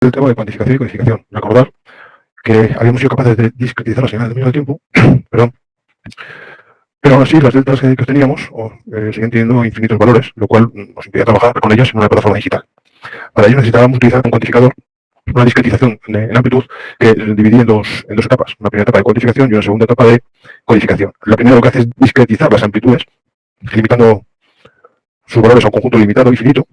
el tema de cuantificación y codificación. Recordar que habíamos sido capaces de discretizar la señal del mismo tiempo, perdón, pero aún así las deltas que teníamos siguen teniendo infinitos valores, lo cual nos impedía trabajar con ellas en una plataforma digital. Para ello necesitábamos utilizar un cuantificador, una discretización en amplitud que dividía en dos etapas, una primera etapa de cuantificación y una segunda etapa de codificación. La primera lo que hace es discretizar las amplitudes, limitando sus valores a un conjunto limitado y finito,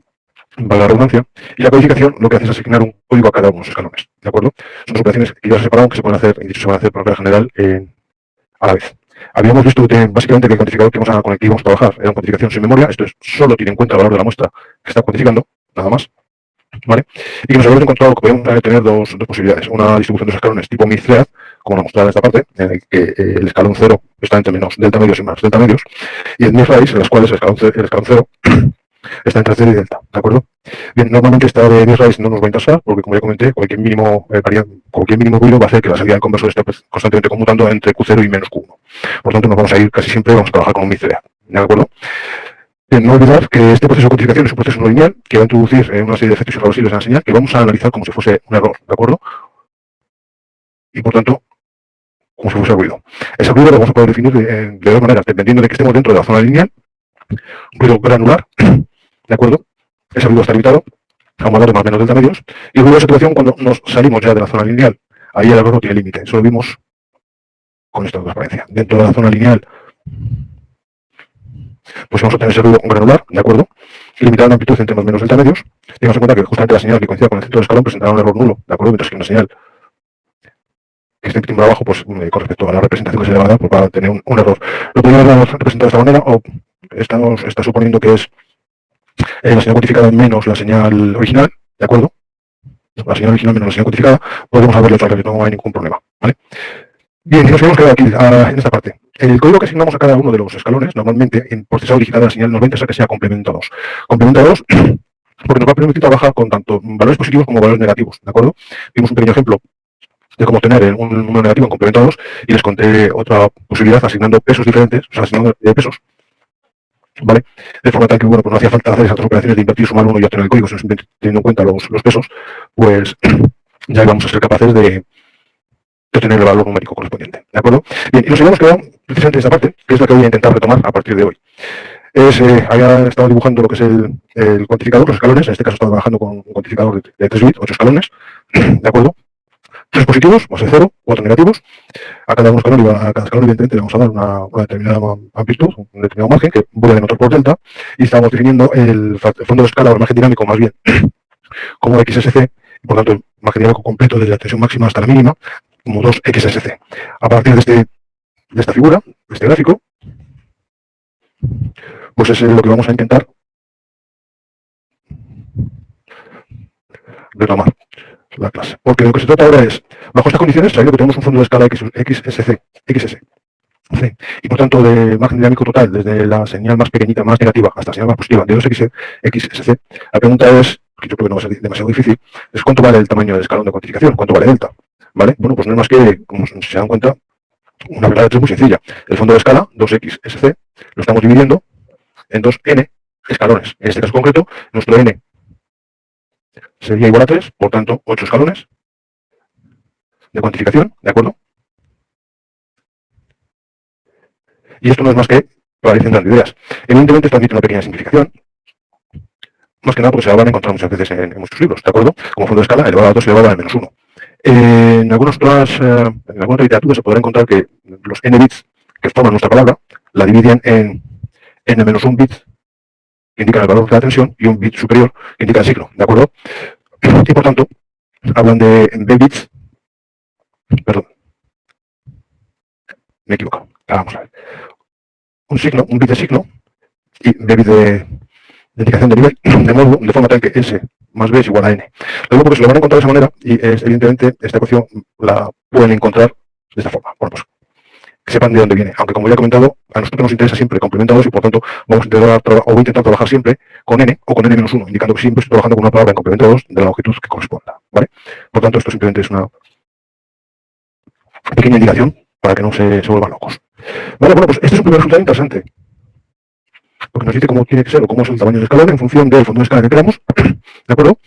valga la redundancia, y la codificación lo que hace es asignar un código a cada uno de los escalones, ¿de acuerdo? Son dos operaciones que ya se separaron, que se pueden hacer, y de hecho se van a hacer por regla general a la vez. Habíamos visto básicamente que el cuantificador con el que íbamos a trabajar era una cuantificación sin memoria, esto es, solo tiene en cuenta el valor de la muestra que está cuantificando, nada más, ¿vale? Y que nos habíamos encontrado que podíamos tener dos posibilidades, una distribución de escalones tipo mid-thread, como la mostrada en esta parte, en el que el escalón 0 está entre menos delta medios y más delta medios, y el mid-rise, en las cuales el escalón 0 está entre 0 y delta, ¿de acuerdo? Bien, normalmente esta de mid-rise no nos va a interesar, porque como ya comenté, cualquier mínimo ruido va a hacer que la salida del conversor esté constantemente conmutando entre Q0 y menos Q1. Por tanto, nos vamos a ir casi siempre, vamos a trabajar con un mid-thread, ¿de acuerdo? Bien, no olvidar que este proceso de cuantificación es un proceso no lineal que va a introducir una serie de efectos irreversibles en la señal que vamos a analizar como si fuese un error, ¿de acuerdo? Y por tanto, como si fuese ruido. Ese ruido lo vamos a poder definir de dos maneras, dependiendo de que estemos dentro de la zona lineal, ruido granular, ¿de acuerdo? Ese ruido está limitado a un valor de más o menos delta medios, y el ruido de saturación cuando nos salimos ya de la zona lineal. Ahí el error no tiene límite, eso lo vimos con esta transparencia. Dentro de la zona lineal, pues vamos a tener ese ruido granular, ¿de acuerdo? Limitado en amplitud entre más o menos delta medios. Tengamos en cuenta que justamente la señal que coincida con el centro del escalón presentará un error nulo, ¿de acuerdo? Mientras que una señal que esté timbrada abajo, pues con respecto a la representación que se le va a dar, pues va a tener un error. Lo podemos representar de esta manera, o está suponiendo que es la señal cuantificada menos la señal original, ¿de acuerdo? La señal original menos la señal cuantificada, podemos haberlo hecho al revés, no hay ningún problema, ¿vale? Bien, y nos hemos quedado aquí, en esta parte. El código que asignamos a cada uno de los escalones, normalmente en procesado digital de la señal, nos va a interesar que sea complemento 2. Complemento 2, porque nos va a permitir trabajar con tanto valores positivos como valores negativos, ¿de acuerdo? Vimos un pequeño ejemplo de cómo obtener un número negativo en complemento 2 y les conté otra posibilidad asignando pesos diferentes, o sea, asignando pesos, ¿vale? De forma tal que, bueno, pues no hacía falta hacer esas otras operaciones de invertir, sumar uno y obtener el código, sino simplemente teniendo en cuenta los pesos, pues ya íbamos a ser capaces de tener el valor numérico correspondiente, ¿de acuerdo? Bien, y nos habíamos quedado precisamente en esta parte, que es la que voy a intentar retomar a partir de hoy. Había estado dibujando lo que es el cuantificador, los escalones, en este caso estaba trabajando con un cuantificador de 3 bits, 8 escalones, ¿de acuerdo? 3 positivos, más de 0, 4 negativos. A cada escalón, evidentemente, le vamos a dar una determinada amplitud, un determinado margen, que voy a denotar por delta, y estamos definiendo el fondo de escala o el margen dinámico, más bien, como XSC, y por tanto, el margen dinámico completo desde la tensión máxima hasta la mínima, como 2XSC. A partir de esta figura, de este gráfico, pues es lo que vamos a intentar reclamar la clase. Porque lo que se trata ahora es, bajo estas condiciones, sabiendo que tenemos un fondo de escala XS, y por tanto, del margen dinámico total, desde la señal más pequeñita, más negativa, hasta la señal más positiva, de 2XSC, la pregunta es, que yo creo que no va a ser demasiado difícil, es cuánto vale el tamaño del escalón de cuantificación, cuánto vale delta, ¿vale? Bueno, pues no es más que, como se dan cuenta, una regla de tres muy sencilla. El fondo de escala, 2XSC, lo estamos dividiendo en 2n escalones. En este caso concreto, nuestro n sería igual a 3, por tanto, 8 escalones de cuantificación, ¿de acuerdo? Y esto no es más que para ir centrando ideas. Evidentemente, esto admite una pequeña simplificación, más que nada porque se la van a encontrar muchas veces en muchos libros, ¿de acuerdo? Como fondo de escala elevado a 2 elevado a menos 1. En alguna otra literatura se podrá encontrar que los n bits que forman nuestra palabra la dividen en n-1 bits, que indican el valor de la tensión, y un bit superior, que indica el signo, ¿de acuerdo? Y por tanto, hablan de b bits, perdón, me he equivocado, vamos a ver, un bit de signo, y b bit de indicación de nivel, de módulo, de forma tal que S más B es igual a N. Lo digo porque se lo van a encontrar de esa manera, y evidentemente esta ecuación la pueden encontrar de esta forma. Bueno, pues que sepan de dónde viene. Aunque como ya he comentado, a nosotros nos interesa siempre complementados y por tanto vamos a intentar trabajar siempre con N o con N-1, indicando que siempre estoy trabajando con una palabra en complemento 2 de la longitud que corresponda, ¿vale? Por tanto, esto simplemente es una pequeña indicación para que no se vuelvan locos. Vale, bueno, pues este es un primer resultado interesante, porque nos dice cómo tiene que ser o cómo es el tamaño del escalón en función del fondo de escala que queramos, ¿de acuerdo?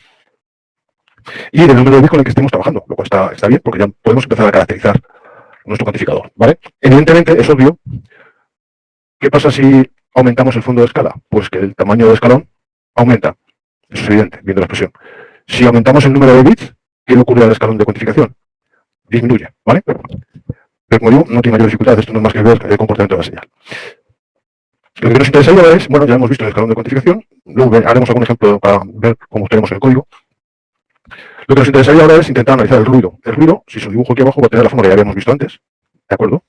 y del número de bits con el que estemos trabajando, lo cual está bien porque ya podemos empezar a caracterizar nuestro cuantificador, ¿vale? Evidentemente es obvio. ¿Qué pasa si aumentamos el fondo de escala? Pues que el tamaño del escalón aumenta. Eso es evidente, viendo la expresión. Si aumentamos el número de bits, ¿qué le ocurre al escalón de cuantificación? Disminuye, ¿vale? Pero como digo, no tiene mayor dificultad, esto no es más que ver el comportamiento de la señal. Lo que nos interesa ahora es, bueno, ya hemos visto el escalón de cuantificación, luego haremos algún ejemplo para ver cómo tenemos el código. Lo que nos interesaría ahora es intentar analizar el ruido. El ruido, si se lo dibujo aquí abajo, va a tener la forma que ya habíamos visto antes, ¿de acuerdo?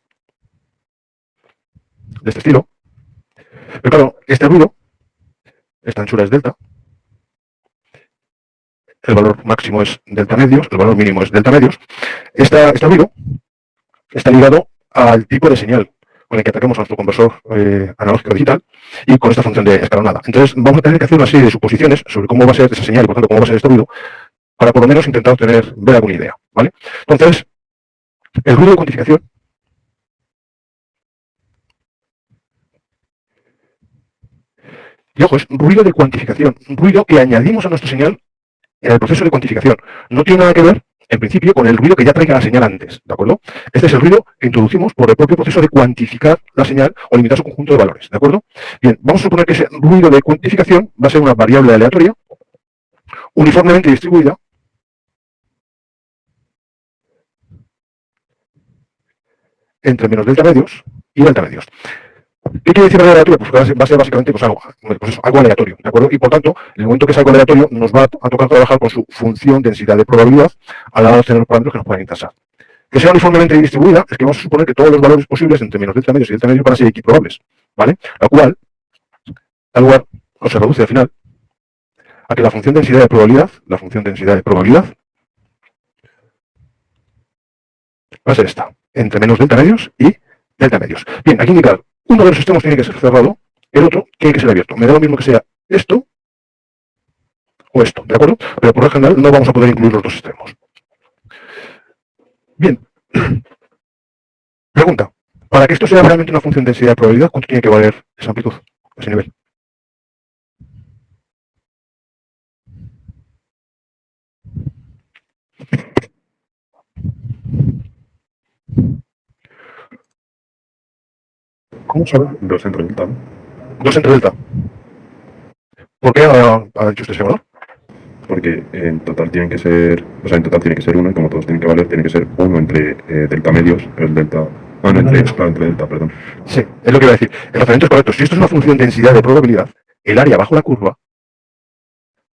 De este estilo. Pero claro, este ruido, esta anchura es delta, el valor máximo es delta medios, el valor mínimo es delta medios. Este ruido está ligado al tipo de señal con el que ataquemos a nuestro conversor analógico digital y con esta función de escalonada. Entonces vamos a tener que hacer una serie de suposiciones sobre cómo va a ser esa señal y por tanto cómo va a ser este ruido para por lo menos intentar ver alguna idea, ¿vale? Entonces, el ruido de cuantificación y ojo, es ruido de cuantificación, ruido que añadimos a nuestra señal en el proceso de cuantificación. No tiene nada que ver, en principio, con el ruido que ya traiga la señal antes, ¿de acuerdo? Este es el ruido que introducimos por el propio proceso de cuantificar la señal o limitar su conjunto de valores, ¿de acuerdo? Bien, vamos a suponer que ese ruido de cuantificación va a ser una variable aleatoria, uniformemente distribuida, entre menos delta medios y delta medios. ¿Qué quiere decir aleatorio? Pues va a ser básicamente algo aleatorio, ¿de acuerdo? Y por tanto, en el momento que es algo aleatorio, nos va a tocar trabajar con su función densidad de probabilidad a la hora de obtener los parámetros que nos puedan interesar. Que sea uniformemente distribuida es que vamos a suponer que todos los valores posibles entre menos delta medios y delta medios van a ser equiprobables, ¿vale? Lo cual da lugar, o se reduce al final, a que la función densidad de probabilidad va a ser esta, entre menos delta medios y delta medios. Bien, aquí indicar, uno de los sistemas tiene que ser cerrado, el otro tiene que ser abierto. Me da lo mismo que sea esto o esto, ¿de acuerdo? Pero por lo general no vamos a poder incluir los dos extremos. Bien. Pregunta. Para que esto sea realmente una función de densidad de probabilidad, ¿cuánto tiene que valer esa amplitud, ese nivel? ¿Cómo sabe? 2 entre delta, ¿no? 2 entre delta. ¿Por qué ha dicho usted ese valor? Porque en total tienen que ser, o sea, en total tiene que ser 1 y como todos tienen que valer, tiene que ser 1 entre delta medios, el delta, no, entre delta, perdón. Sí, es lo que iba a decir. El razonamiento es correcto. Si esto es una función de densidad de probabilidad, el área bajo la curva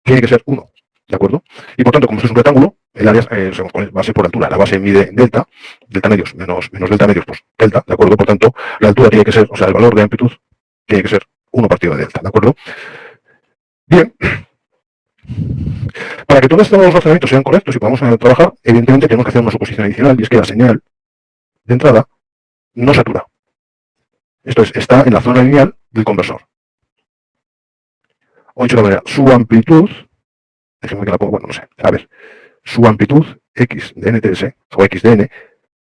tiene que ser 1, ¿de acuerdo? Y por tanto, como esto es un rectángulo, el área va a ser por altura. La base mide delta medios menos delta medios, pues delta, ¿de acuerdo? Por tanto, la altura tiene que ser, o sea, el valor de amplitud tiene que ser 1 partido de delta, ¿de acuerdo? Bien. Para que todos estos razonamientos sean correctos y podamos trabajar, evidentemente tenemos que hacer una suposición adicional, y es que la señal de entrada no satura. Esto es, está en la zona lineal del conversor. O dicho de otra manera, su amplitud, déjenme que la ponga, bueno, no sé, a ver, su amplitud x de nts o x de n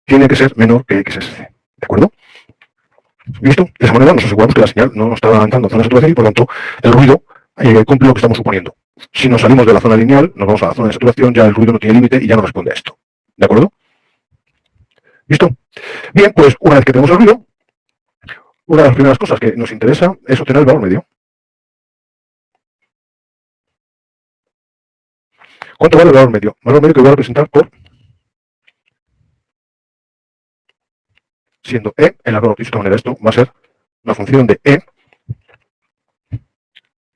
tiene que ser menor que xsc, ¿de acuerdo? ¿Listo? De esa manera nos aseguramos que la señal no nos está avanzando a zona de saturación y por tanto el ruido cumple lo que estamos suponiendo. Si nos salimos de la zona lineal, nos vamos a la zona de saturación, ya el ruido no tiene límite y ya no responde a esto. ¿De acuerdo? ¿Listo? Bien, pues una vez que tenemos el ruido, una de las primeras cosas que nos interesa es obtener el valor medio. ¿Cuánto vale el valor medio? El valor medio que voy a representar por siendo E el error. De esta manera esto va a ser una función de E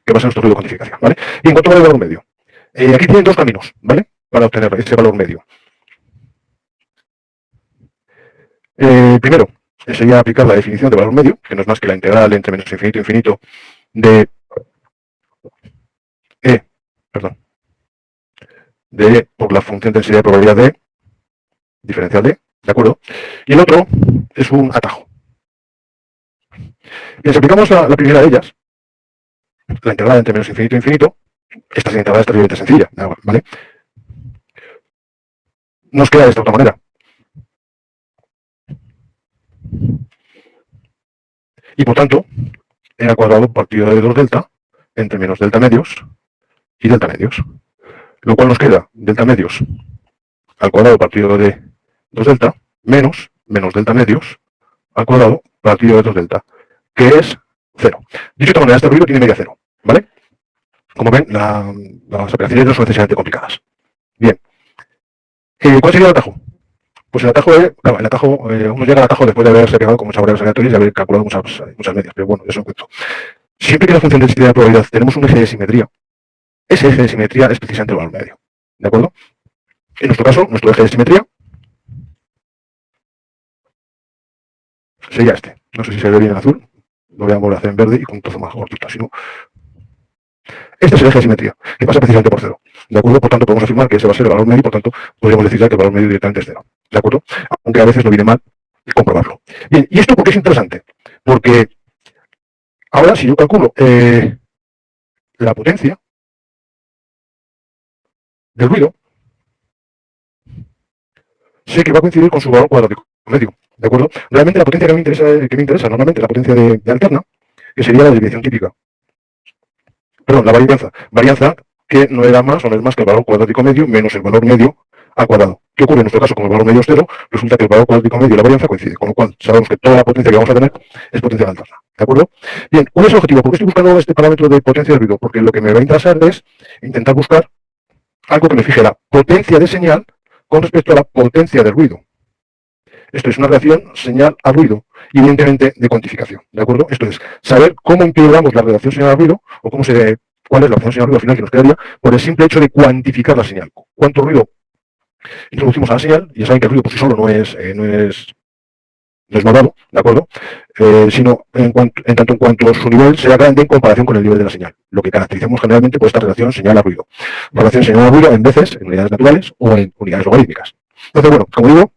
que va a ser nuestro ruido de cuantificación, ¿vale? Y en cuanto vale el valor medio. Aquí tienen dos caminos, ¿vale? Para obtener ese valor medio. Primero, sería aplicar la definición de valor medio, que no es más que la integral entre menos infinito e infinito de E, perdón, de E por la función densidad de probabilidad de E, diferencial de E, ¿de acuerdo? Y el otro es un atajo. Y si aplicamos la primera de ellas, la integral entre menos infinito e infinito, esta integral es terriblemente sencilla, ¿vale? Nos queda de esta otra manera. Y por tanto, E al cuadrado partido de 2 delta entre menos delta medios y delta medios. lo cual nos queda delta medios al cuadrado partido de 2 delta menos delta medios al cuadrado partido de 2 delta, que es 0. Dicho de esta manera, este ruido tiene media 0, ¿vale? Como ven, las operaciones no son necesariamente complicadas. Bien, ¿cuál sería el atajo? Pues el atajo es, claro, uno llega al atajo después de haberse pegado con muchas variables aleatorias y haber calculado muchas medias, pero bueno, eso es cuento. Siempre que la función de densidad de probabilidad tenemos un eje de simetría, ese eje de simetría es precisamente el valor medio, ¿de acuerdo? En nuestro caso, nuestro eje de simetría sería este. No sé si se ve bien en azul, lo voy a volver a hacer en verde y con un trozo más cortito, si no. Este es el eje de simetría, que pasa precisamente por 0. ¿De acuerdo? Por tanto, podemos afirmar que ese va a ser el valor medio, por tanto, podríamos decir ya que el valor medio directamente es 0. ¿De acuerdo? Aunque a veces no viene mal comprobarlo. Bien, ¿y esto por qué es interesante? Porque ahora, si yo calculo la potencia del ruido, sé que va a coincidir con su valor cuadrático medio. ¿De acuerdo? Realmente la potencia que me interesa normalmente es la potencia de alterna, que sería la desviación típica. Perdón, la varianza. Varianza que no era más o no es más que el valor cuadrático medio menos el valor medio al cuadrado. ¿Qué ocurre en nuestro caso? Como el valor medio es 0, resulta que el valor cuadrático medio y la varianza coinciden, con lo cual sabemos que toda la potencia que vamos a tener es potencia alterna. ¿De acuerdo? Bien, ¿cuál es el objetivo? ¿Por qué estoy buscando este parámetro de potencia del ruido? Porque lo que me va a interesar es intentar buscar algo que me fije la potencia de señal con respecto a la potencia del ruido. Esto es una relación señal a ruido y evidentemente de cuantificación, ¿de acuerdo? Esto es saber cómo integramos la relación señal a ruido o cuál es la relación señal a ruido al final que nos quedaría por el simple hecho de cuantificar la señal. ¿Cuánto ruido introducimos a la señal? Ya saben que el ruido por sí solo no es malvado, ¿de acuerdo? Sino en tanto en cuanto su nivel sea grande en comparación con el nivel de la señal, lo que caracterizamos generalmente por esta relación señal a ruido. Relación señal a ruido en veces en unidades naturales o en unidades logarítmicas. Entonces, bueno, como digo,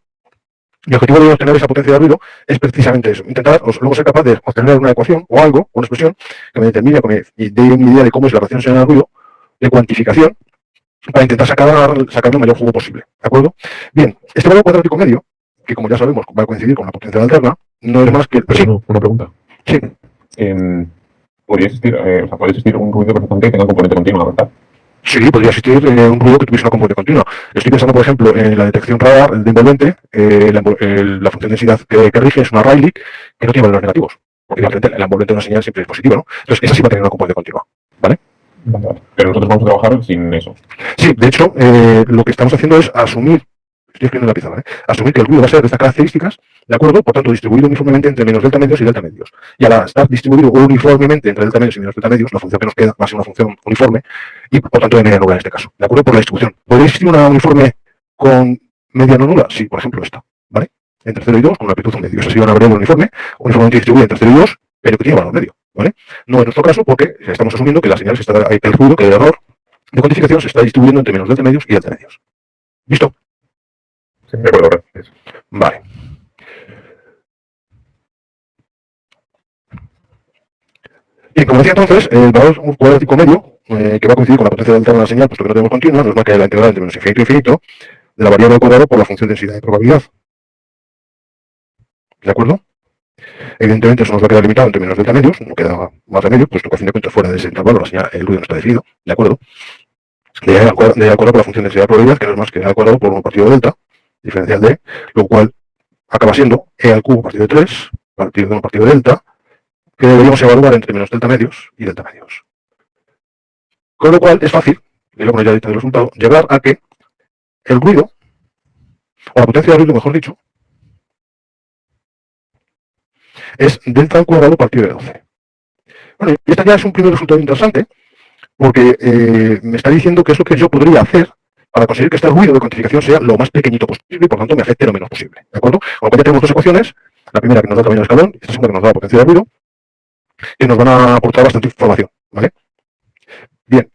mi objetivo de obtener esa potencia de ruido es precisamente eso, intentar luego ser capaz de obtener una ecuación o algo, una expresión que me determine, que me dé una idea de cómo es la relación señal al ruido, de cuantificación, para intentar sacarle el mayor jugo posible, ¿de acuerdo? Bien, este valor cuadrático medio, que como ya sabemos va a coincidir con la potencia alterna, no es más que el... Sí. Una pregunta. Sí. Puede existir un ruido perfectamente que tenga componente continua, ¿verdad? Sí, podría existir un ruido que tuviese una componente continua. Estoy pensando, por ejemplo, en la detección radar de envolvente, la función de densidad que rige es una Rayleigh que no tiene valores negativos. Porque evidentemente el envolvente de una señal siempre es positivo, ¿no? Entonces, esa sí va a tener una componente continua, ¿vale? Vale. Pero nosotros vamos a trabajar sin eso. Sí, de hecho, lo que estamos haciendo es asumir, estoy escribiendo en la pizarra, asumir que el ruido va a ser de estas características, ¿de acuerdo? Por tanto, distribuido uniformemente entre menos delta medios y delta medios. Y al estar distribuido uniformemente entre delta medios y menos delta medios, la función que nos queda va a ser una función uniforme y, por tanto, de media nula en este caso, ¿de acuerdo? Por la distribución. ¿Podría existir una uniforme con media no nula? Sí, por ejemplo, esta, ¿vale? Entre 0 y 2, con una amplitud medio. Esa sería una variable uniforme, uniformemente distribuida entre 0 y 2, pero que tiene valor medio, ¿vale? No en nuestro caso, porque estamos asumiendo que la señal el ruido, que el error de cuantificación se está distribuyendo entre menos delta medios y delta medios. ¿Listo? Sí, de acuerdo, gracias. Vale. Bien, como decía entonces, el valor cuadrático medio, que va a coincidir con la potencia delta de la señal, puesto que no tenemos continua, no es más que la integral entre menos infinito e infinito de la variable al cuadrado por la función de densidad de probabilidad. ¿De acuerdo? Evidentemente eso nos va a quedar limitado entre menos delta medios, no queda más remedio, puesto que a fin de cuentas fuera de ese intervalo la señal, el ruido no está definido, ¿de acuerdo? De acuerdo con la función de densidad de probabilidad, que no es más que e al cuadrado por 1 partido de delta, diferencial de, lo cual acaba siendo e al cubo partido de 3, partido de 1 partido de delta, que deberíamos evaluar entre menos delta medios y delta medios. Con lo cual es fácil, y luego ya dicta el resultado, llegar a que el ruido, o la potencia del ruido, mejor dicho, es delta al cuadrado partido de 12. Bueno, y este ya es un primer resultado interesante, porque me está diciendo que es lo que yo podría hacer para conseguir que este ruido de cuantificación sea lo más pequeñito posible y por tanto me afecte lo menos posible. ¿De acuerdo? Con lo cual ya tenemos dos ecuaciones, la primera que nos da el tamaño del escalón y esta segunda que nos da la potencia del ruido, que nos van a aportar bastante información. ¿Vale? Bien,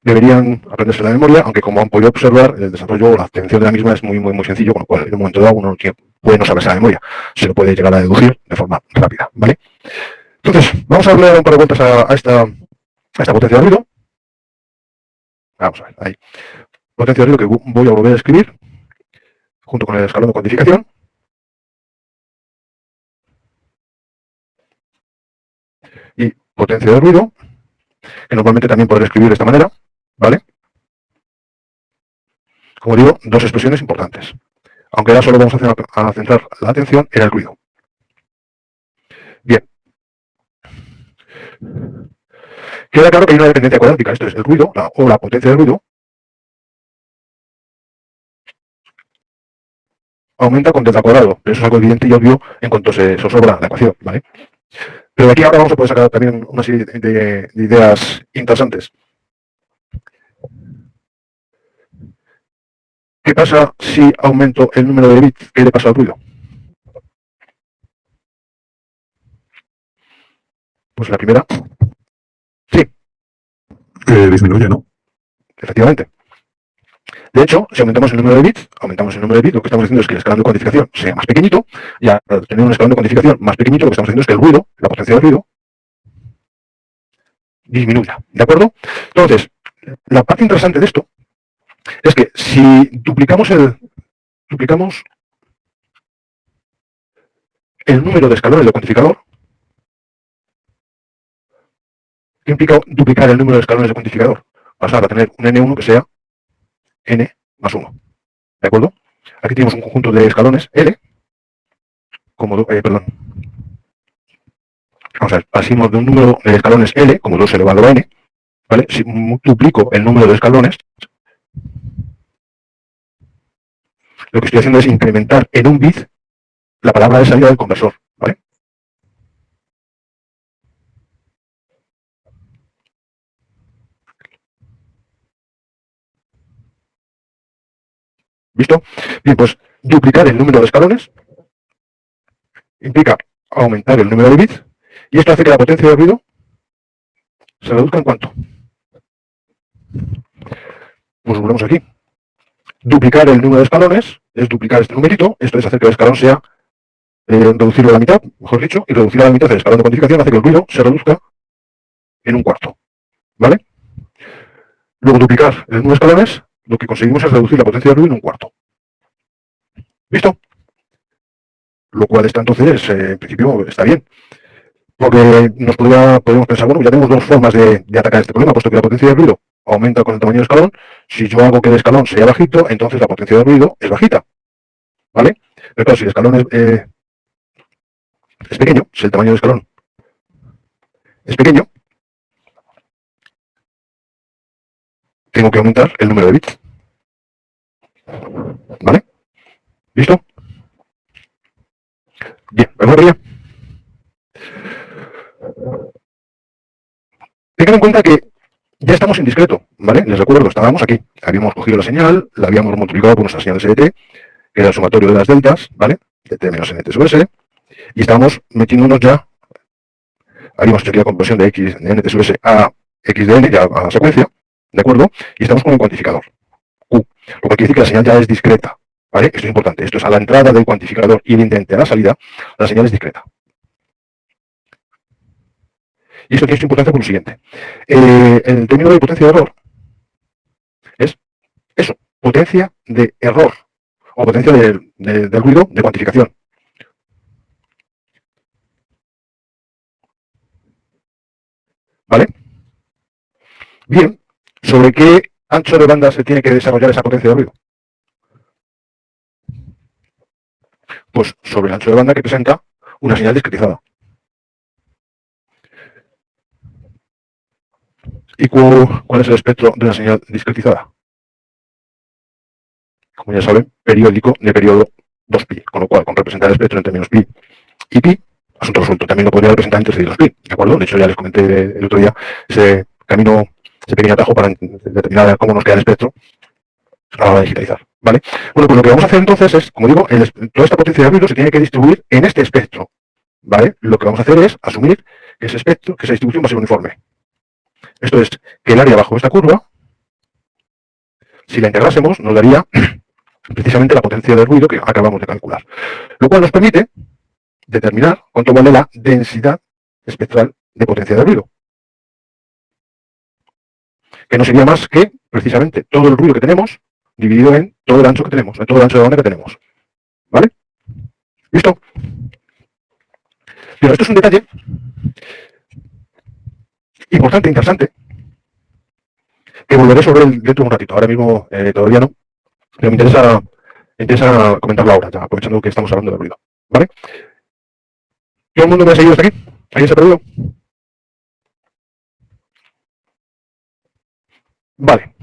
deberían aprenderse la memoria, aunque como han podido observar, el desarrollo o la obtención de la misma es muy sencillo, con lo cual en un momento dado uno puede no saberse la memoria, se lo puede llegar a deducir de forma rápida. ¿Vale? Entonces, vamos a darle un par de vueltas a esta potencia de ruido. Vamos a ver, ahí. Potencia de ruido que voy a volver a escribir junto con el escalón de cuantificación. Y potencia de ruido, que normalmente también podré escribir de esta manera, ¿vale? como digo, dos expresiones importantes. Aunque ahora solo vamos a centrar la atención en el ruido. Bien. Queda claro que hay una dependencia cuadrática, esto es el ruido, o la potencia del ruido, aumenta con delta al cuadrado. Pero eso es algo evidente y obvio en cuanto se observa la ecuación, ¿vale? Pero de aquí ahora vamos a poder sacar también una serie de ideas interesantes. ¿Qué pasa si aumento el número de bits? ¿Qué le pasa al ruido? Pues la primera, sí, Disminuye, ¿no? efectivamente. De hecho, si aumentamos el número de bits, lo que estamos diciendo es que el escalón de cuantificación sea más pequeñito, y al tener un escalón de cuantificación más pequeñito, lo que estamos diciendo es que el ruido, la potencia del ruido, disminuya, ¿de acuerdo? Entonces, la parte interesante de esto es que si duplicamos el número de escalones del cuantificador, ¿qué implica duplicar el número de escalones del cuantificador? Pasar a tener un n1 que sea n más 1, ¿de acuerdo? Aquí tenemos un conjunto de escalones L, perdón. Vamos a ver, partimos de un número de escalones L, como 2 elevado a n, ¿vale? Si multiplico el número de escalones, lo que estoy haciendo es incrementar en un bit la palabra de salida del conversor, ¿vale? ¿Visto? Bien, pues duplicar el número de escalones implica aumentar el número de bits, y esto hace que la potencia del ruido se reduzca en cuánto. Pues volvemos aquí. Duplicar el número de escalones es duplicar este numerito, esto es hacer que el escalón sea reducirlo a la mitad, mejor dicho, y reducir a la mitad el escalón de cuantificación hace que el ruido se reduzca en un cuarto, ¿vale? Luego duplicar el número de escalones, lo que conseguimos es reducir la potencia del ruido en un cuarto. ¿Visto? Lo cual está entonces, en principio, está bien. Porque podríamos pensar, bueno, ya tenemos dos formas de atacar este problema, puesto que la potencia del ruido aumenta con el tamaño del escalón. Si yo hago que el escalón sea bajito, entonces la potencia del ruido es bajita, ¿vale? Pero claro, si el escalón es pequeño, si el tamaño del escalón es pequeño, tengo que aumentar el número de bits, ¿vale? ¿Listo? Bien, ¿alguna pregunta? Tengan en cuenta que ya estamos en discreto, ¿vale? Les recuerdo que estábamos aquí. Habíamos cogido la señal, la habíamos multiplicado por nuestra señal de SDT, que era el sumatorio de las deltas, ¿vale? De T menos NT sobre S, y estábamos metiéndonos ya, habíamos hecho aquí la conversión de X de NT sobre S a X de N, ya a secuencia, ¿de acuerdo? Y estamos con un cuantificador, Q, lo cual quiere decir que la señal ya es discreta, ¿vale? Esto es importante, esto es a la entrada del cuantificador y evidentemente a la salida, la señal es discreta. Y esto tiene su importancia por lo siguiente. El término de potencia de error es eso, potencia de error o potencia del ruido de cuantificación. ¿Vale? Bien, ¿sobre qué ancho de banda se tiene que desarrollar esa potencia de ruido? Pues sobre el ancho de banda que presenta una señal discretizada. ¿Y cuál es el espectro de una señal discretizada? Como ya saben, periódico de periodo 2pi, con lo cual, con representar el espectro en términos pi y pi, asunto resuelto. También lo podría representar en 3 de 2pi, ¿de acuerdo? De hecho, ya les comenté el otro día ese camino, ese pequeño atajo para determinar cómo nos queda el espectro a la hora de digitalizar, ¿vale? Bueno, pues lo que vamos a hacer entonces es, como digo, toda esta potencia de ruido se tiene que distribuir en este espectro, ¿vale? Lo que vamos a hacer es asumir que ese espectro, que esa distribución va a ser uniforme. Esto es, que el área bajo esta curva, si la integrásemos, nos daría precisamente la potencia de ruido que acabamos de calcular. Lo cual nos permite determinar cuánto vale la densidad espectral de potencia de ruido. Que no sería más que, precisamente, todo el ruido que tenemos dividido en todo el ancho que tenemos, en todo el ancho de banda que tenemos. ¿Vale? ¿Listo? Pero esto es un detalle importante, interesante, que volveré sobre él dentro de un ratito. Ahora mismo todavía no. Pero me interesa comentarlo ahora, ya aprovechando que estamos hablando de ruido. ¿Vale? ¿Todo el mundo me ha seguido hasta aquí? ¿Alguien se ha perdido? Vale.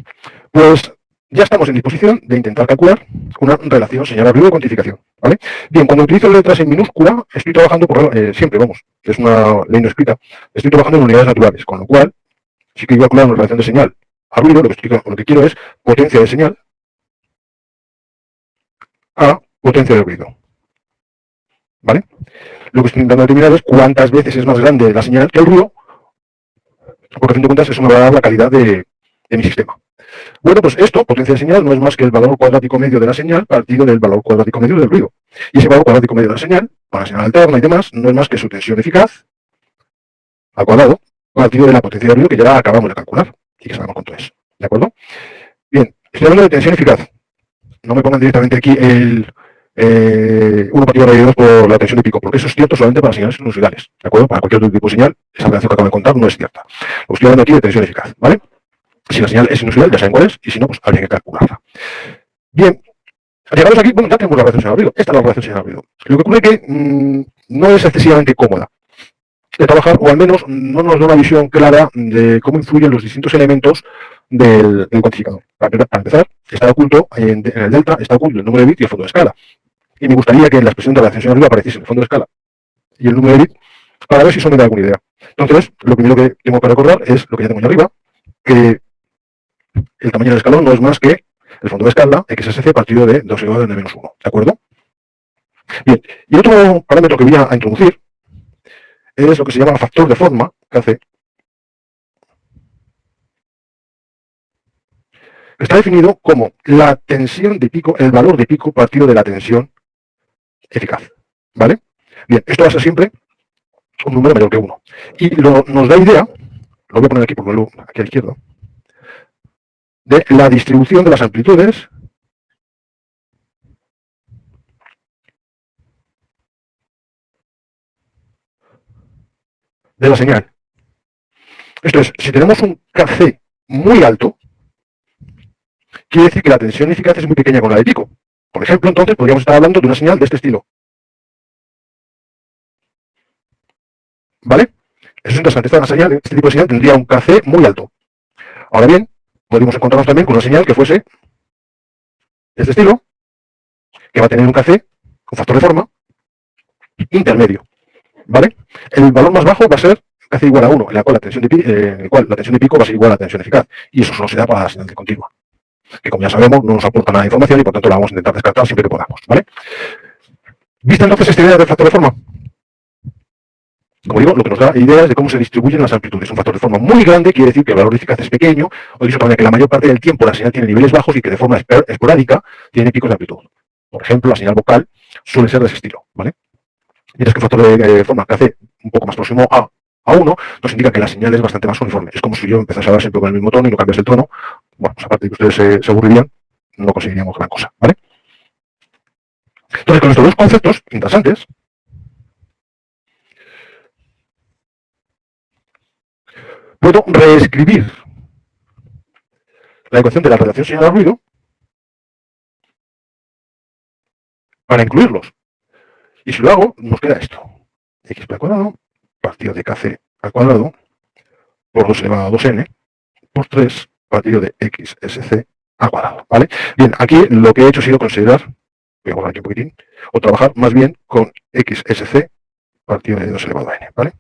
Pues ya estamos en disposición de intentar calcular una relación señal-ruido de cuantificación. ¿Vale? Bien, cuando utilizo letras en minúscula, estoy trabajando siempre, vamos, es una ley no escrita, estoy trabajando en unidades naturales, con lo cual, si quiero calcular una relación de señal a ruido, lo que quiero es potencia de señal a potencia de ruido. ¿Vale? Lo que estoy intentando determinar es cuántas veces es más grande la señal que el ruido, porque a fin de cuentas eso me va a dar la calidad de mi sistema. Bueno, pues esto, potencia de señal, no es más que el valor cuadrático medio de la señal partido del valor cuadrático medio del ruido. Y ese valor cuadrático medio de la señal, para la señal alterna y demás, no es más que su tensión eficaz al cuadrado partido de la potencia de ruido que ya acabamos de calcular y que sabemos cuánto es. ¿De acuerdo? Bien, estoy hablando de tensión eficaz. No me pongan directamente aquí el 1 partido de 2 por la tensión de pico, porque eso es cierto solamente para señales sinusoidales. ¿De acuerdo? Para cualquier otro tipo de señal, esa relación que acabo de contar no es cierta. Lo estoy hablando aquí de tensión eficaz, ¿vale? Si la señal es sinusoidal, ya saben cuál es, y si no, pues habría que calcularla. Bien, llegados aquí, bueno, ya tenemos la relación señal-ruido. Esta es la relación señal-ruido. Lo que ocurre es que no es excesivamente cómoda de trabajar, o al menos no nos da una visión clara de cómo influyen los distintos elementos del cuantificador. Para empezar, está oculto en el delta, está oculto el número de bits y el fondo de escala. Y me gustaría que en la expresión de relación señal-ruido apareciese el fondo de escala y el número de bits para ver si eso me da alguna idea. Entonces, lo primero que tengo que recordar es lo que ya tengo ahí arriba, que el tamaño del escalón no es más que el fondo de escala XSC partido de 2 elevado a n-1, ¿de acuerdo? Bien, y otro parámetro que voy a introducir es lo que se llama factor de forma, que hace. Está definido como la tensión de pico, el valor de pico partido de la tensión eficaz, ¿vale? Bien, esto va a ser siempre un número mayor que 1. Y nos da idea, lo voy a poner aquí, porque aquí a la izquierda, de la distribución de las amplitudes de la señal. Esto es, si tenemos un KC muy alto, quiere decir que la tensión eficaz es muy pequeña con la de pico. Por ejemplo, entonces podríamos estar hablando de una señal de este estilo. ¿Vale? Eso es interesante. Esta señal, este tipo de señal tendría un KC muy alto. Ahora bien, podríamos encontrarnos también con una señal que fuese de este estilo, que va a tener un KC con factor de forma intermedio. ¿Vale? El valor más bajo va a ser KC igual a 1, en el cual la tensión de pico va a ser igual a la tensión eficaz. Y eso solo se da para la señal de continua, que como ya sabemos no nos aporta nada de información y por tanto la vamos a intentar descartar siempre que podamos. ¿Vale? ¿Vista entonces esta idea del factor de forma? Como digo, lo que nos da idea es de cómo se distribuyen las amplitudes. Un factor de forma muy grande quiere decir que el valor de eficaz es pequeño, o dicho para que la mayor parte del tiempo la señal tiene niveles bajos y que de forma esporádica tiene picos de amplitud. Por ejemplo, la señal vocal suele ser de ese estilo, ¿vale? Mientras que un factor de forma que hace un poco más próximo a 1, nos indica que la señal es bastante más uniforme. Es como si yo empezase a hablar siempre con el mismo tono y no cambias el tono. Bueno, pues aparte de que ustedes se aburrirían, no conseguiríamos gran cosa, ¿vale? Entonces, con estos dos conceptos interesantes, puedo reescribir la ecuación de la relación señal-ruido para incluirlos. Y si lo hago, nos queda esto. X al cuadrado partido de KC al cuadrado por 2 elevado a 2n por 3 partido de XSC al cuadrado, ¿vale? Bien, aquí lo que he hecho ha sido considerar, voy a borrar aquí un poquitín, o trabajar más bien con XSC partido de 2 elevado a n, ¿vale?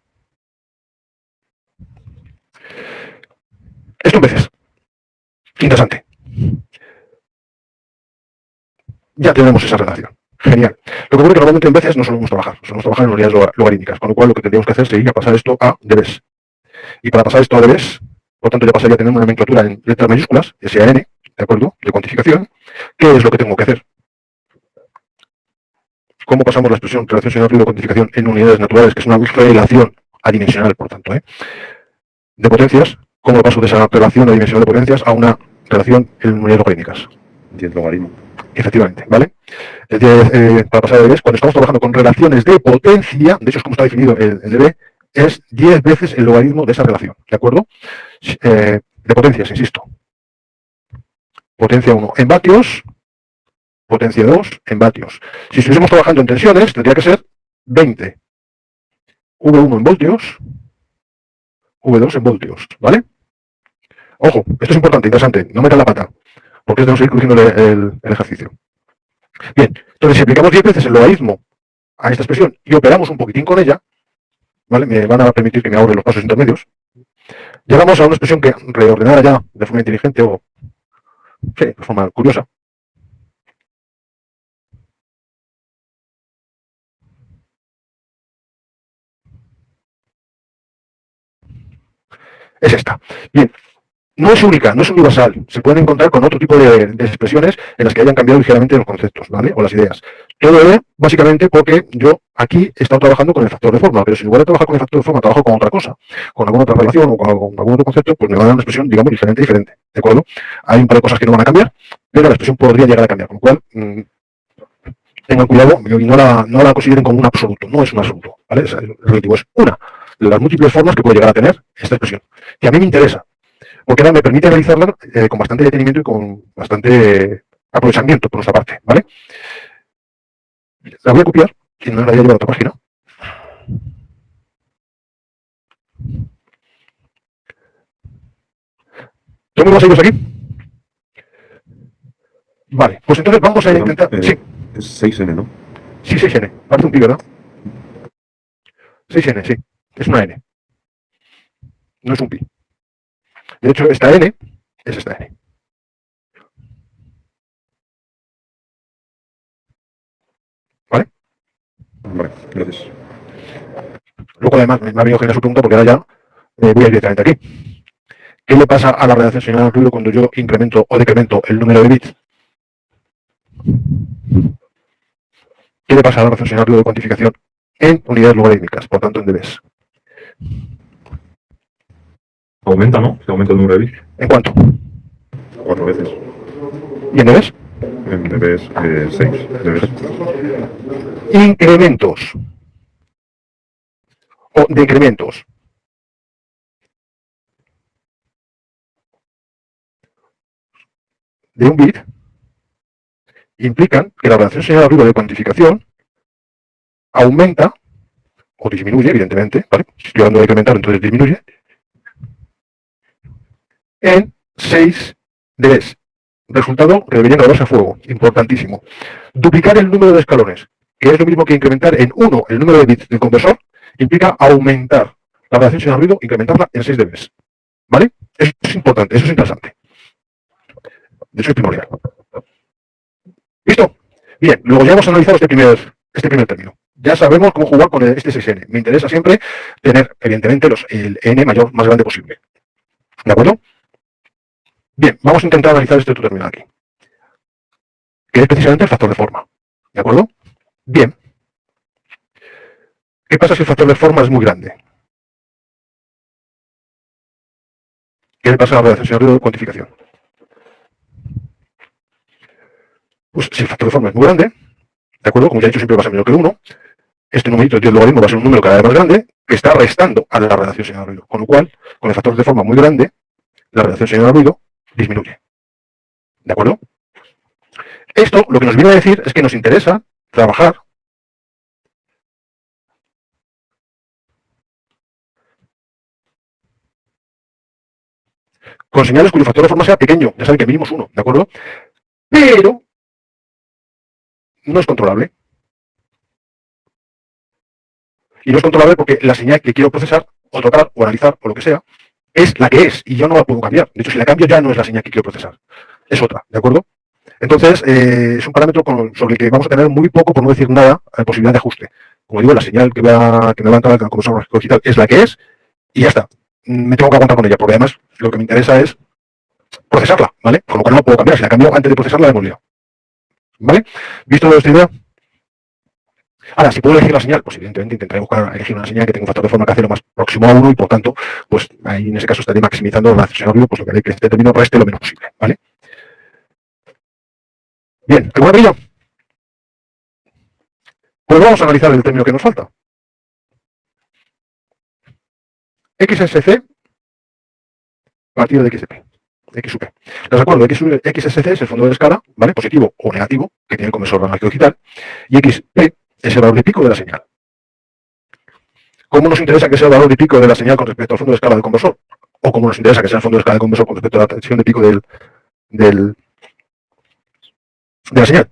Esto en veces. Interesante. Ya tenemos esa relación. Genial. Lo que ocurre es que normalmente en veces no solemos trabajar en unidades logarítmicas, con lo cual lo que tendríamos que hacer sería pasar esto a dBs. Y para pasar esto a dBs, por tanto ya pasaría a tener una nomenclatura en letras mayúsculas, SAN, ¿de acuerdo? De cuantificación. ¿Qué es lo que tengo que hacer? ¿Cómo pasamos la expresión relación señal-ruido cuantificación en unidades naturales, que es una relación adimensional, por tanto, de potencias? ¿Cómo paso de esa relación adimensional de potencias a una relación en unidades logarítmicas? 10 logaritmo. Efectivamente, ¿vale? Para pasar a dB, cuando estamos trabajando con relaciones de potencia, de hecho es como está definido el dB, es 10 veces el logaritmo de esa relación, ¿de acuerdo? De potencias, insisto. Potencia 1 en vatios, potencia 2 en vatios. Si estuviésemos trabajando en tensiones, tendría que ser 20. V1 en voltios, V2 en voltios, ¿vale? Ojo, esto es importante, interesante, no metan la pata, porque tenemos que ir corrigiendo el ejercicio. Bien, entonces si aplicamos 10 veces el logaritmo a esta expresión y operamos un poquitín con ella, ¿vale? Me van a permitir que me ahorre los pasos intermedios. Llegamos a una expresión que reordenada ya de forma inteligente o sí, de forma curiosa. Es esta. Bien, no es única, no es universal. Se pueden encontrar con otro tipo de expresiones en las que hayan cambiado ligeramente los conceptos, ¿vale? O las ideas. Todo es básicamente porque yo aquí he estado trabajando con el factor de forma, pero si en lugar de trabajar con el factor de forma trabajo con otra cosa, con alguna otra relación o con algún otro concepto, pues me va a dar una expresión, digamos, ligeramente diferente, ¿de acuerdo? Hay un par de cosas que no van a cambiar, pero la expresión podría llegar a cambiar, con lo cual tengan cuidado y no la consideren como un absoluto, no es un absoluto, ¿vale? Es relativo, es una de las múltiples formas que puede llegar a tener esta expresión, que a mí me interesa, porque ahora me permite realizarla con bastante detenimiento y con bastante aprovechamiento por nuestra parte, ¿vale? La voy a copiar, si no la voy a llevar a otra página. ¿Tengo más seguidos aquí? Vale, pues entonces vamos a intentar... sí. Es 6n, ¿no? Sí, 6n. Parece un pi, ¿verdad? 6n, sí. Es una n. No es un pi. De hecho, esta n es esta n. ¿Vale? Vale, gracias. Luego, además, me ha venido genial su pregunta porque ahora ya voy a ir directamente aquí. ¿Qué le pasa a la radiación señal al ruido cuando yo incremento o decremento el número de bits? ¿Qué le pasa a la radiación señal al ruido de cuantificación en unidades logarítmicas, por tanto en dBs? Aumenta, ¿no? Se aumenta el número de bits. ¿En cuánto? 4 veces. ¿Y en dBs? En dBs, 6 dBs. Incrementos o decrementos de un bit implican que la radiación señal al ruido de cuantificación aumenta o disminuye, evidentemente, ¿vale? Si estoy hablando de decrementar, entonces disminuye, en 6 dBs. Resultado que deberían grabarse a fuego, importantísimo. Duplicar el número de escalones, que es lo mismo que incrementar en 1 el número de bits del conversor, implica aumentar la radiación señal al ruido, incrementarla en 6 dBs. ¿Vale? Eso es importante, eso es interesante. De hecho, es primordial. ¿Listo? Bien, luego ya hemos analizado este primer término. Ya sabemos cómo jugar con este 6n. Me interesa siempre tener, evidentemente, el n más grande posible. ¿De acuerdo? Bien, vamos a intentar analizar este otro término aquí, que es precisamente el factor de forma. ¿De acuerdo? Bien. ¿Qué pasa si el factor de forma es muy grande? ¿Qué le pasa a la radiación señal al ruido de cuantificación? Pues si el factor de forma es muy grande, ¿de acuerdo? Como ya he dicho, siempre va a ser menor que 1. Este numerito del logaritmo va a ser un número cada vez más grande que está restando a la radiación señal al ruido. Con lo cual, con el factor de forma muy grande, la radiación señal al ruido disminuye. ¿De acuerdo? Esto lo que nos viene a decir es que nos interesa trabajar con señales cuyo factor de forma sea pequeño. Ya saben que mínimo es 1, ¿de acuerdo? Pero no es controlable. Y no es controlable porque la señal que quiero procesar, o tratar, o analizar, o lo que sea, es la que es, y yo no la puedo cambiar. De hecho, si la cambio ya no es la señal que quiero procesar. Es otra, ¿de acuerdo? Entonces, es un parámetro sobre el que vamos a tener muy poco, por no decir nada, posibilidad de ajuste. Como digo, la señal que me va a entrar al conversor digital es la que es, y ya está. Me tengo que aguantar con ella, porque además lo que me interesa es procesarla, ¿vale? Con lo cual no la puedo cambiar. Si la cambio antes de procesarla, la hemos liado. ¿Vale? ¿Visto esta idea? Ahora, si puedo elegir la señal, pues evidentemente intentaré elegir una señal que tenga un factor de forma que hace lo más próximo a 1 y por tanto, pues ahí en ese caso estaré maximizando la señal ruido, pues lo que haré que este término reste lo menos posible, ¿vale? Bien, ¿alguna brilla? Pues vamos a analizar el término que nos falta. XSC partido de XP. X sub P. Les recuerdo, XSC es el fondo de escala, ¿vale? Positivo o negativo, que tiene el conversor analógico digital, y XP es el valor de pico de la señal. ¿Cómo nos interesa que sea el valor de pico de la señal con respecto al fondo de escala del conversor? ¿O cómo nos interesa que sea el fondo de escala del conversor con respecto a la tensión de pico de la señal?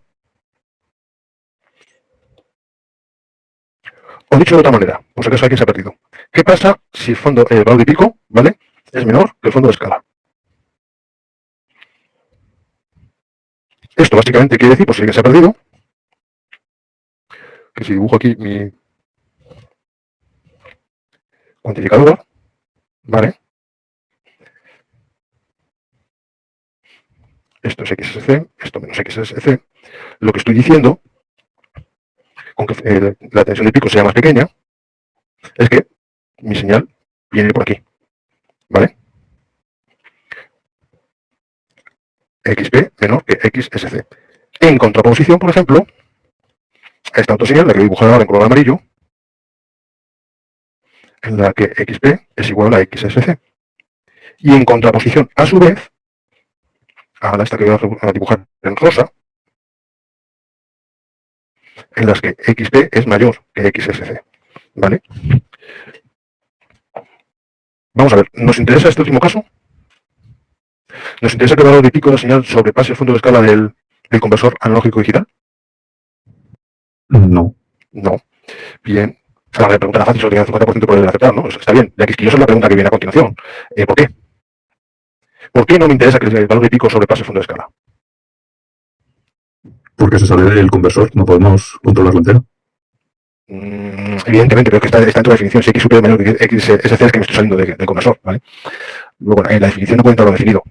O dicho de otra manera, por si acaso alguien se ha perdido. ¿Qué pasa si el valor de pico, ¿vale?, es menor que el fondo de escala? Esto básicamente quiere decir, por si alguien se ha perdido, que si dibujo aquí mi cuantificadora, ¿vale? Esto es XSC, esto menos XSC. Lo que estoy diciendo, con que la tensión de pico sea más pequeña, es que mi señal viene por aquí, ¿vale? XP menor que XSC. En contraposición, por ejemplo, a esta otra señal, la que voy a dibujar ahora en color amarillo, en la que XP es igual a XSC. Y en contraposición, a su vez, a esta que voy a dibujar en rosa, en las que XP es mayor que XSC, ¿vale? Vamos a ver, ¿nos interesa este último caso? ¿Nos interesa que el valor de pico de la señal sobrepase el fondo de escala del conversor analógico digital? No. No. Bien. La pregunta era fácil, solo tenía el 50% por aceptar, ¿no? Está bien. Ya que es la pregunta que viene a continuación. ¿Por qué? ¿Por qué no me interesa que el valor de pico sobrepase el fondo de escala? Porque se sale del conversor, no podemos controlarlo entero. Evidentemente, pero que está dentro de la definición. Si X superior menor que XSC es que me estoy saliendo del conversor, ¿vale? Luego, en la definición no cuenta lo definido.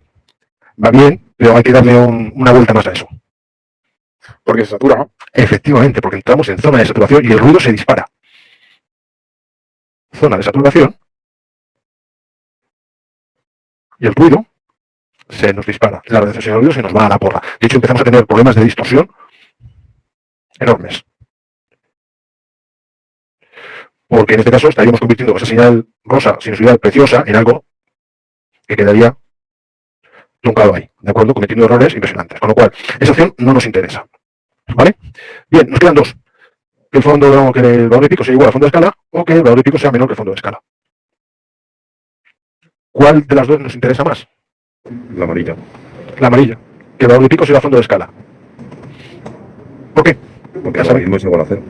Va bien, pero hay que darle una vuelta más a eso. Porque se satura, ¿no? Efectivamente, porque entramos en zona de saturación y el ruido se dispara. Zona de saturación y el ruido se nos dispara. La radiación del ruido se nos va a la porra. De hecho, empezamos a tener problemas de distorsión enormes. Porque en este caso estaríamos convirtiendo esa señal rosa, sinusoidal preciosa, en algo que quedaría truncado ahí, ¿de acuerdo? Cometiendo errores impresionantes. Con lo cual, esa opción no nos interesa. ¿Vale? Bien, nos quedan dos. Que el valor de pico sea igual al fondo de escala o que el valor de pico sea menor que el fondo de escala. ¿Cuál de las dos nos interesa más? La amarilla. La amarilla. Que el valor de pico sea el fondo de escala. ¿Por qué? Porque el logaritmo es igual a 0.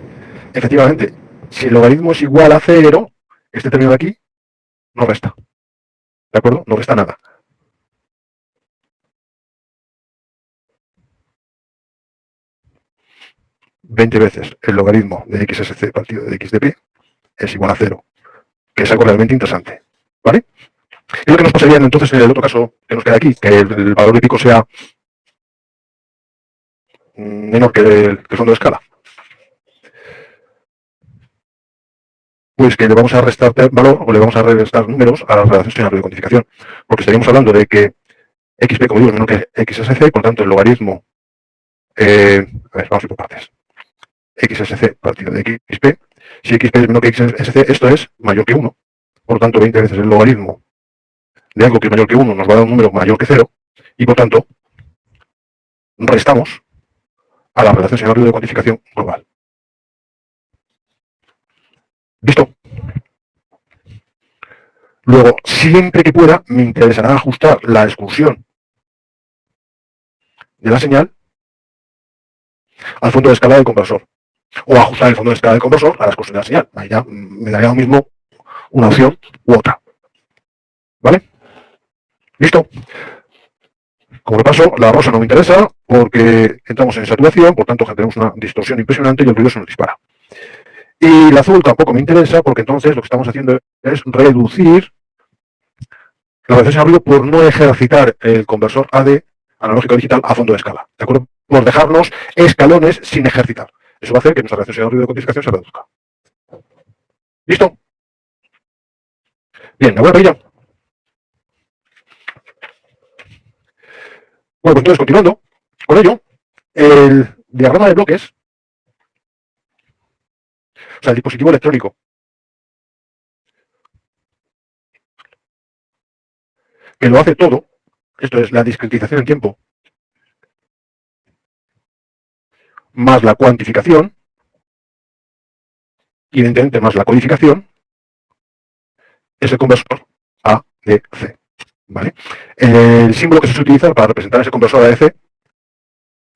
Efectivamente, si el logaritmo es igual a 0, este término de aquí no resta. ¿De acuerdo? No resta nada. $20 veces el logaritmo de XSC partido de X de P es igual a 0, que es algo realmente interesante. ¿Vale? Y lo que nos pasaría entonces en el otro caso que nos queda aquí, que el valor de pico sea menor que el fondo de escala. Pues que le vamos a restar valor o le vamos a restar números a las relaciones de cuantificación. Porque estaríamos hablando de que XP, como digo, es menor que XSC, y por tanto el logaritmo. A ver, vamos a ir por partes. XSC partido de XP. Si XP es menor que XSC, esto es mayor que 1. Por tanto, 20 veces el logaritmo de algo que es mayor que 1 nos va a dar un número mayor que 0. Y por tanto, restamos a la relación de cuantificación global. ¿Listo? Luego, siempre que pueda, me interesará ajustar la excursión de la señal al fondo de escala del conversor. O ajustar el fondo de escala del conversor a la excursión de la señal. Ahí ya me daría lo mismo una opción u otra. ¿Vale? ¿Listo? Como repaso, la rosa no me interesa porque entramos en saturación, por tanto tenemos una distorsión impresionante y el ruido se nos dispara. Y el azul tampoco me interesa porque entonces lo que estamos haciendo es reducir la radiación al ruido por no ejercitar el conversor AD analógico digital a fondo de escala. ¿De acuerdo? Por dejarnos escalones sin ejercitar. Eso va a hacer que nuestra radiación al ruido de cuantificación se reduzca. ¿Listo? Bien, me voy a pedir ya. Bueno, pues entonces continuando con ello, el diagrama de bloques, o sea, el dispositivo electrónico que lo hace todo, Esto es la discretización en tiempo más la cuantificación, y evidentemente más la codificación, es el conversor ADC. ¿Vale? El símbolo que se suele utilizar para representar ese conversor ADC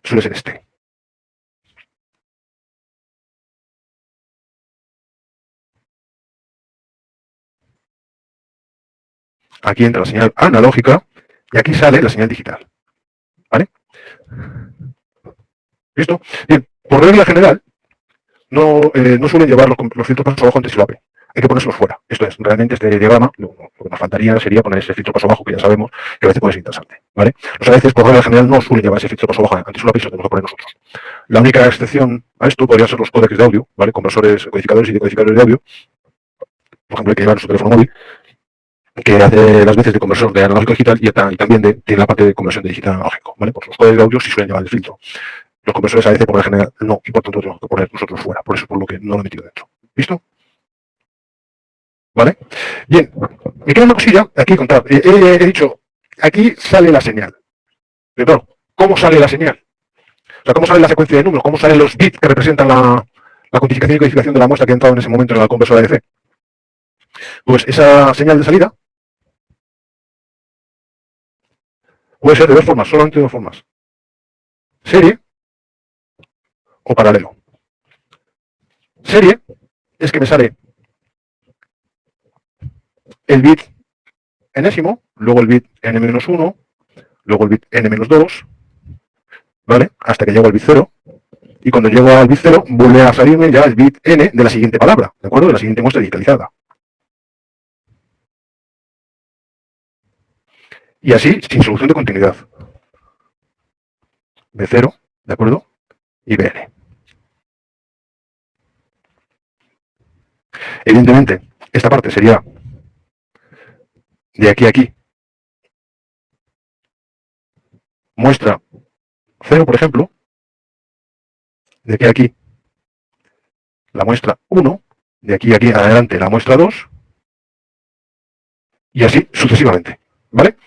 suele ser este. Aquí entra la señal analógica y aquí sale la señal digital. ¿Vale? ¿Listo? Bien, por regla general, no suelen llevar los filtros paso abajo antes si lo abre. Hay que ponérselos fuera. Esto es, realmente este diagrama, lo que nos faltaría sería poner ese filtro paso abajo, que ya sabemos que a veces puede ser interesante. ¿Vale? A veces, por regla general, no suelen llevar ese filtro paso abajo antes lo abre y lo tenemos que poner nosotros. La única excepción a esto podría ser los códecs de audio, ¿vale? Conversores, codificadores y decodificadores de audio, por ejemplo, el que lleva en su teléfono móvil, que hace las veces de conversor de analógico a digital y también tiene la parte de conversión de digital a analógico, ¿vale? Pues los códecs de audio sí suelen llevar el filtro. Los conversores a veces por lo general no, y por tanto lo tenemos que poner nosotros fuera. Por eso es por lo que no lo he metido dentro. ¿Listo? ¿Vale? Bien. Me queda una cosilla aquí contar. He dicho, aquí sale la señal. Pero claro, ¿cómo sale la señal? O sea, ¿cómo sale la secuencia de números? ¿Cómo salen los bits que representan la cuantificación y codificación de la muestra que ha entrado en ese momento en la conversora ADC? Pues esa señal de salida puede ser de dos formas, solamente de dos formas. Serie o paralelo. Serie es que me sale el bit enésimo, luego el bit n-1, luego el bit n-2, ¿vale? Hasta que llego al bit 0. Y cuando llego al bit 0, vuelve a salirme ya el bit n de la siguiente palabra, ¿de acuerdo? De la siguiente muestra digitalizada. Y así, sin solución de continuidad. B0, ¿de acuerdo? Y Bn. Evidentemente, esta parte sería de aquí a aquí. Muestra 0, por ejemplo. De aquí a aquí, la muestra 1. De aquí a aquí adelante, la muestra 2. Y así sucesivamente. ¿Vale?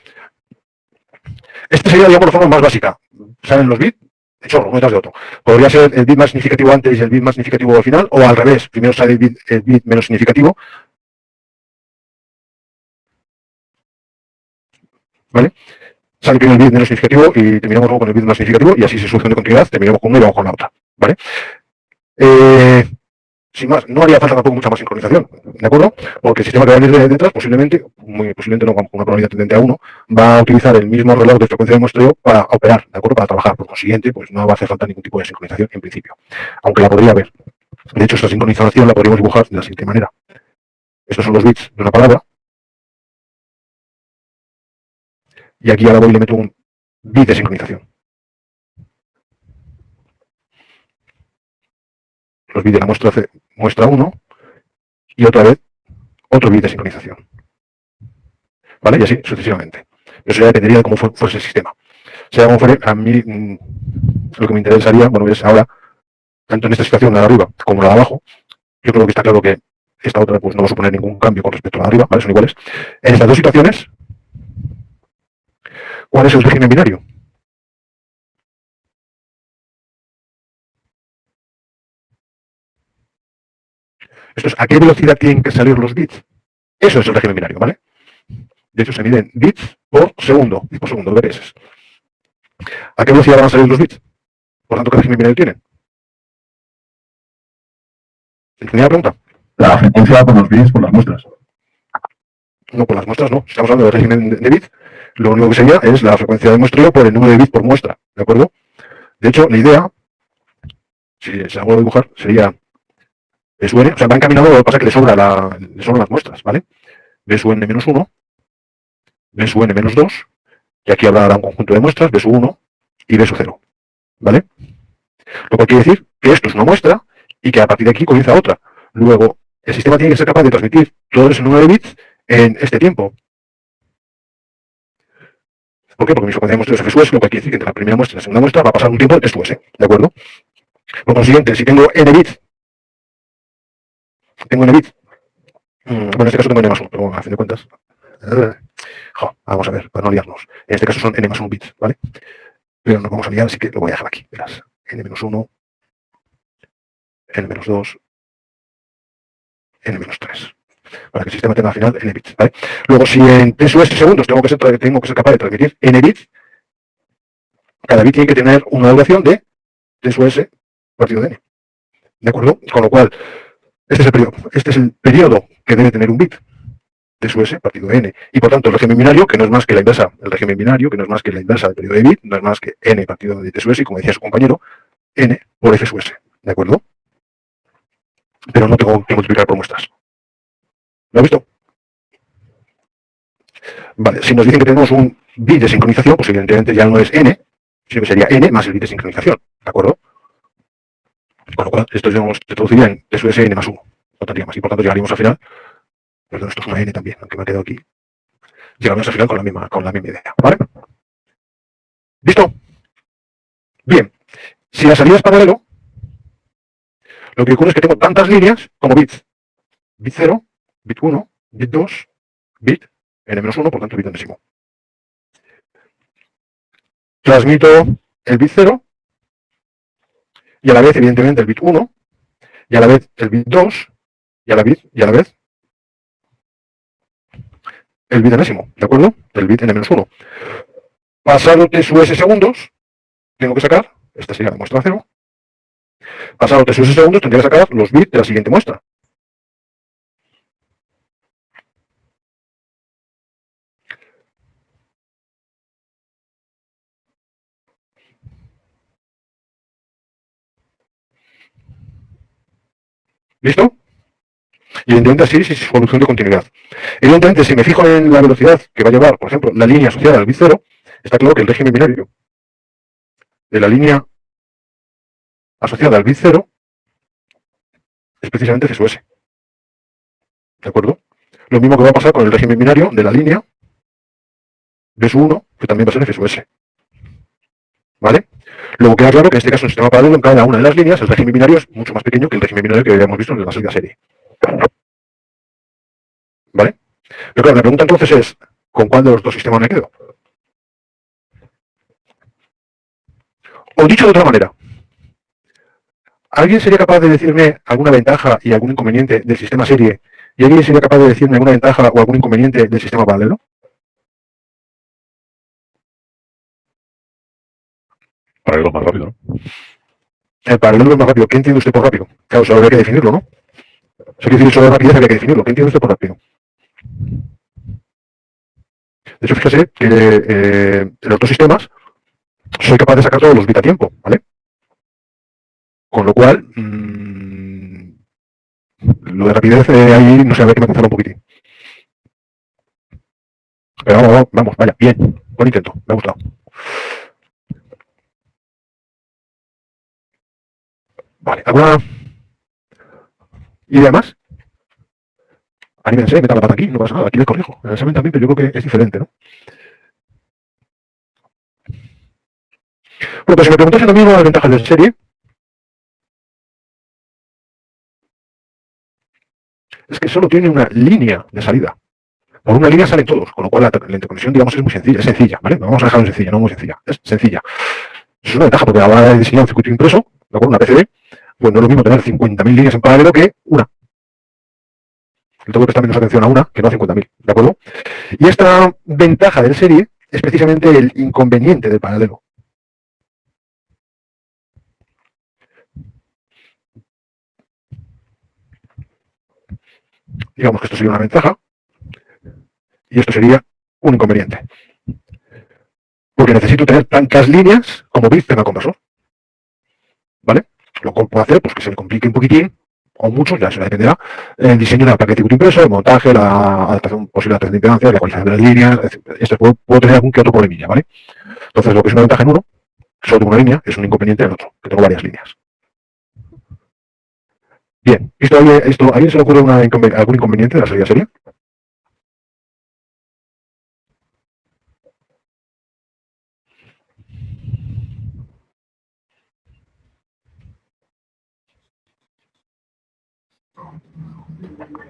Esta sería, digamos, la forma más básica. Salen los bits, de hecho, uno detrás de otro. Podría ser el bit más significativo antes y el bit más significativo al final, o al revés. Primero sale el bit menos significativo. ¿Vale? Sale primero el bit menos significativo y terminamos luego con el bit más significativo y así se solución de continuidad, terminamos con uno y vamos con la otra. ¿Vale? Sin más, no haría falta tampoco mucha más sincronización, ¿de acuerdo? Porque el sistema que va a venir detrás, posiblemente, muy posiblemente no, con una probabilidad tendente a 1, va a utilizar el mismo reloj de frecuencia de muestreo para operar, ¿de acuerdo? Para trabajar. Por consiguiente, pues no va a hacer falta ningún tipo de sincronización en principio. Aunque la podría haber. De hecho, esta sincronización la podríamos dibujar de la siguiente manera. Estos son los bits de una palabra. Y aquí ahora voy y le meto un bit de sincronización. Los bits de la muestra 1 y otra vez otro bit de sincronización. ¿Vale? Y así sucesivamente. Eso ya dependería de cómo fuese el sistema. Sea como fuere, a mí lo que me interesaría, bueno, es ahora, tanto en esta situación, la de arriba como la de abajo, yo creo que está claro que esta otra pues no va a suponer ningún cambio con respecto a la de arriba, ¿vale? Son iguales. En estas dos situaciones, ¿cuál es el régimen binario? Esto es, ¿a qué velocidad tienen que salir los bits? Eso es el régimen binario, ¿vale? De hecho, se miden bits por segundo, BPS. ¿A qué velocidad van a salir los bits? Por tanto, ¿qué régimen binario tienen? ¿Entendía la pregunta? La frecuencia por los bits, por las muestras. No, por las muestras no. Si estamos hablando del régimen de bits, lo único que sería es la frecuencia de muestreo por el número de bits por muestra, ¿de acuerdo? De hecho, la idea, si se hago dibujar, sería BSUN, o sea, va encaminado, lo que pasa es que le sobran las muestras, ¿vale? BSUN-1, BSUN-2, y aquí habrá un conjunto de muestras, BSU1 y BSU0, ¿vale? Lo cual quiere decir que esto es una muestra y que a partir de aquí comienza otra. Luego, el sistema tiene que ser capaz de transmitir todo ese número de bits en este tiempo. ¿Por qué? Porque mi frecuencia de muestreo es FSUS, lo cual quiere decir que entre la primera muestra y la segunda muestra va a pasar un tiempo en FSUS, ¿de acuerdo? Por consiguiente, si tengo n bits, bueno, en este caso tengo n más 1, pero bueno, a fin de cuentas, Vamos a ver, para no liarnos. En este caso son n más 1 bits, ¿vale? Pero nos vamos a liar, así que lo voy a dejar aquí. Verás, n-1, n-2, n-3. Para que el sistema tenga al final n bits, ¿vale? Luego, si en TSUS segundos tengo que ser capaz de transmitir n bits, cada bit tiene que tener una duración de TSUS partido de n. ¿De acuerdo? Con lo cual, este es el periodo que debe tener un bit. TSUS partido de n. Y por tanto, el régimen binario, que no es más que la inversa, el régimen binario, que no es más que la inversa del periodo de bit, no es más que n partido de TSUS, y como decía su compañero, n por FSUS. ¿De acuerdo? Pero no tengo que multiplicar por muestras. ¿Lo has visto? Vale, si nos dicen que tenemos un bit de sincronización, pues evidentemente ya no es n, sino que sería n más el bit de sincronización. ¿De acuerdo? Con lo cual, esto se traduciría en TSUS n más 1. No tendría más. Y por tanto, llegaríamos al final. Perdón, esto es una n también, aunque me ha quedado aquí. Llegaríamos al final con la misma idea. ¿Vale? ¿Listo? Bien. Si la salida es paralelo, lo que ocurre es que tengo tantas líneas como bits. Bit 0, bit 1, bit 2, bit n-1, por tanto bit enésimo. Transmito el bit 0 y a la vez, evidentemente, el bit 1 y a la vez el bit 2 y a la vez el bit enésimo, ¿de acuerdo? El bit n-1. Pasado TSUS segundos, tengo que sacar, esta sería la muestra 0, pasado TSUS segundos tendría que sacar los bits de la siguiente muestra. ¿Listo? Y evidentemente así es solución de continuidad. Evidentemente, si me fijo en la velocidad que va a llevar, por ejemplo, la línea asociada al bit 0, está claro que el régimen binario de la línea asociada al bit 0 es precisamente FSUS. ¿De acuerdo? Lo mismo que va a pasar con el régimen binario de la línea BSU1, que también va a ser FSUS. ¿Vale? Luego queda claro que en este caso, en el sistema paralelo, en cada una de las líneas, el régimen binario es mucho más pequeño que el régimen binario que habíamos visto en la salida serie. ¿Vale? Pero claro, la pregunta entonces es, ¿con cuál de los dos sistemas me quedo? O dicho de otra manera, ¿alguien sería capaz de decirme alguna ventaja y algún inconveniente del sistema serie? ¿Y alguien sería capaz de decirme alguna ventaja o algún inconveniente del sistema paralelo? Paralelo más rápido, ¿no? El paralelo es más rápido. ¿Qué entiende usted por rápido? Claro, eso habría que definirlo, ¿no? Eso quiere decir eso de rapidez, habría que definirlo. ¿Qué entiende usted por rápido? De hecho, fíjese que en los dos sistemas soy capaz de sacar todos los bits a tiempo, ¿vale? Con lo cual, lo de rapidez ahí no sé, habría que matizarlo un poquitín. Pero vamos, vaya, bien, buen intento, me ha gustado. Vale, ¿alguna idea más? Anímense, metan la pata aquí, no pasa nada, aquí les corrijo. En el examen también, pero yo creo que es diferente, ¿no? Bueno, pues si me preguntasen lo mismo las ventajas de serie, es que solo tiene una línea de salida. Por una línea salen todos, con lo cual la interconexión, digamos, es muy sencilla, ¿vale? Vamos a dejarlo en sencilla, no muy sencilla, es sencilla. Es una ventaja, porque a la hora de diseñar un circuito impreso, ¿de acuerdo? Una PCB, pues no es lo mismo tener 50.000 líneas en paralelo que una. Le tengo que prestar menos atención a una que no a 50.000, ¿de acuerdo? Y esta ventaja del serie es precisamente el inconveniente del paralelo. Digamos que esto sería una ventaja y esto sería un inconveniente. Porque necesito tener tantas líneas como bits tenga el conversor. ¿Vale? Lo que puedo hacer, pues que se me complique un poquitín, o mucho, ya se dependerá, el diseño de la placa de circuito impreso, el montaje, la adaptación posible a las impedancias, la ecualización de las líneas, esto puedo tener algún que otro problemilla, ¿vale? Entonces, lo que es una ventaja en uno, solo tengo una línea, es un inconveniente en el otro, que tengo varias líneas. Bien, ¿a alguien se le ocurre algún inconveniente de la salida serie?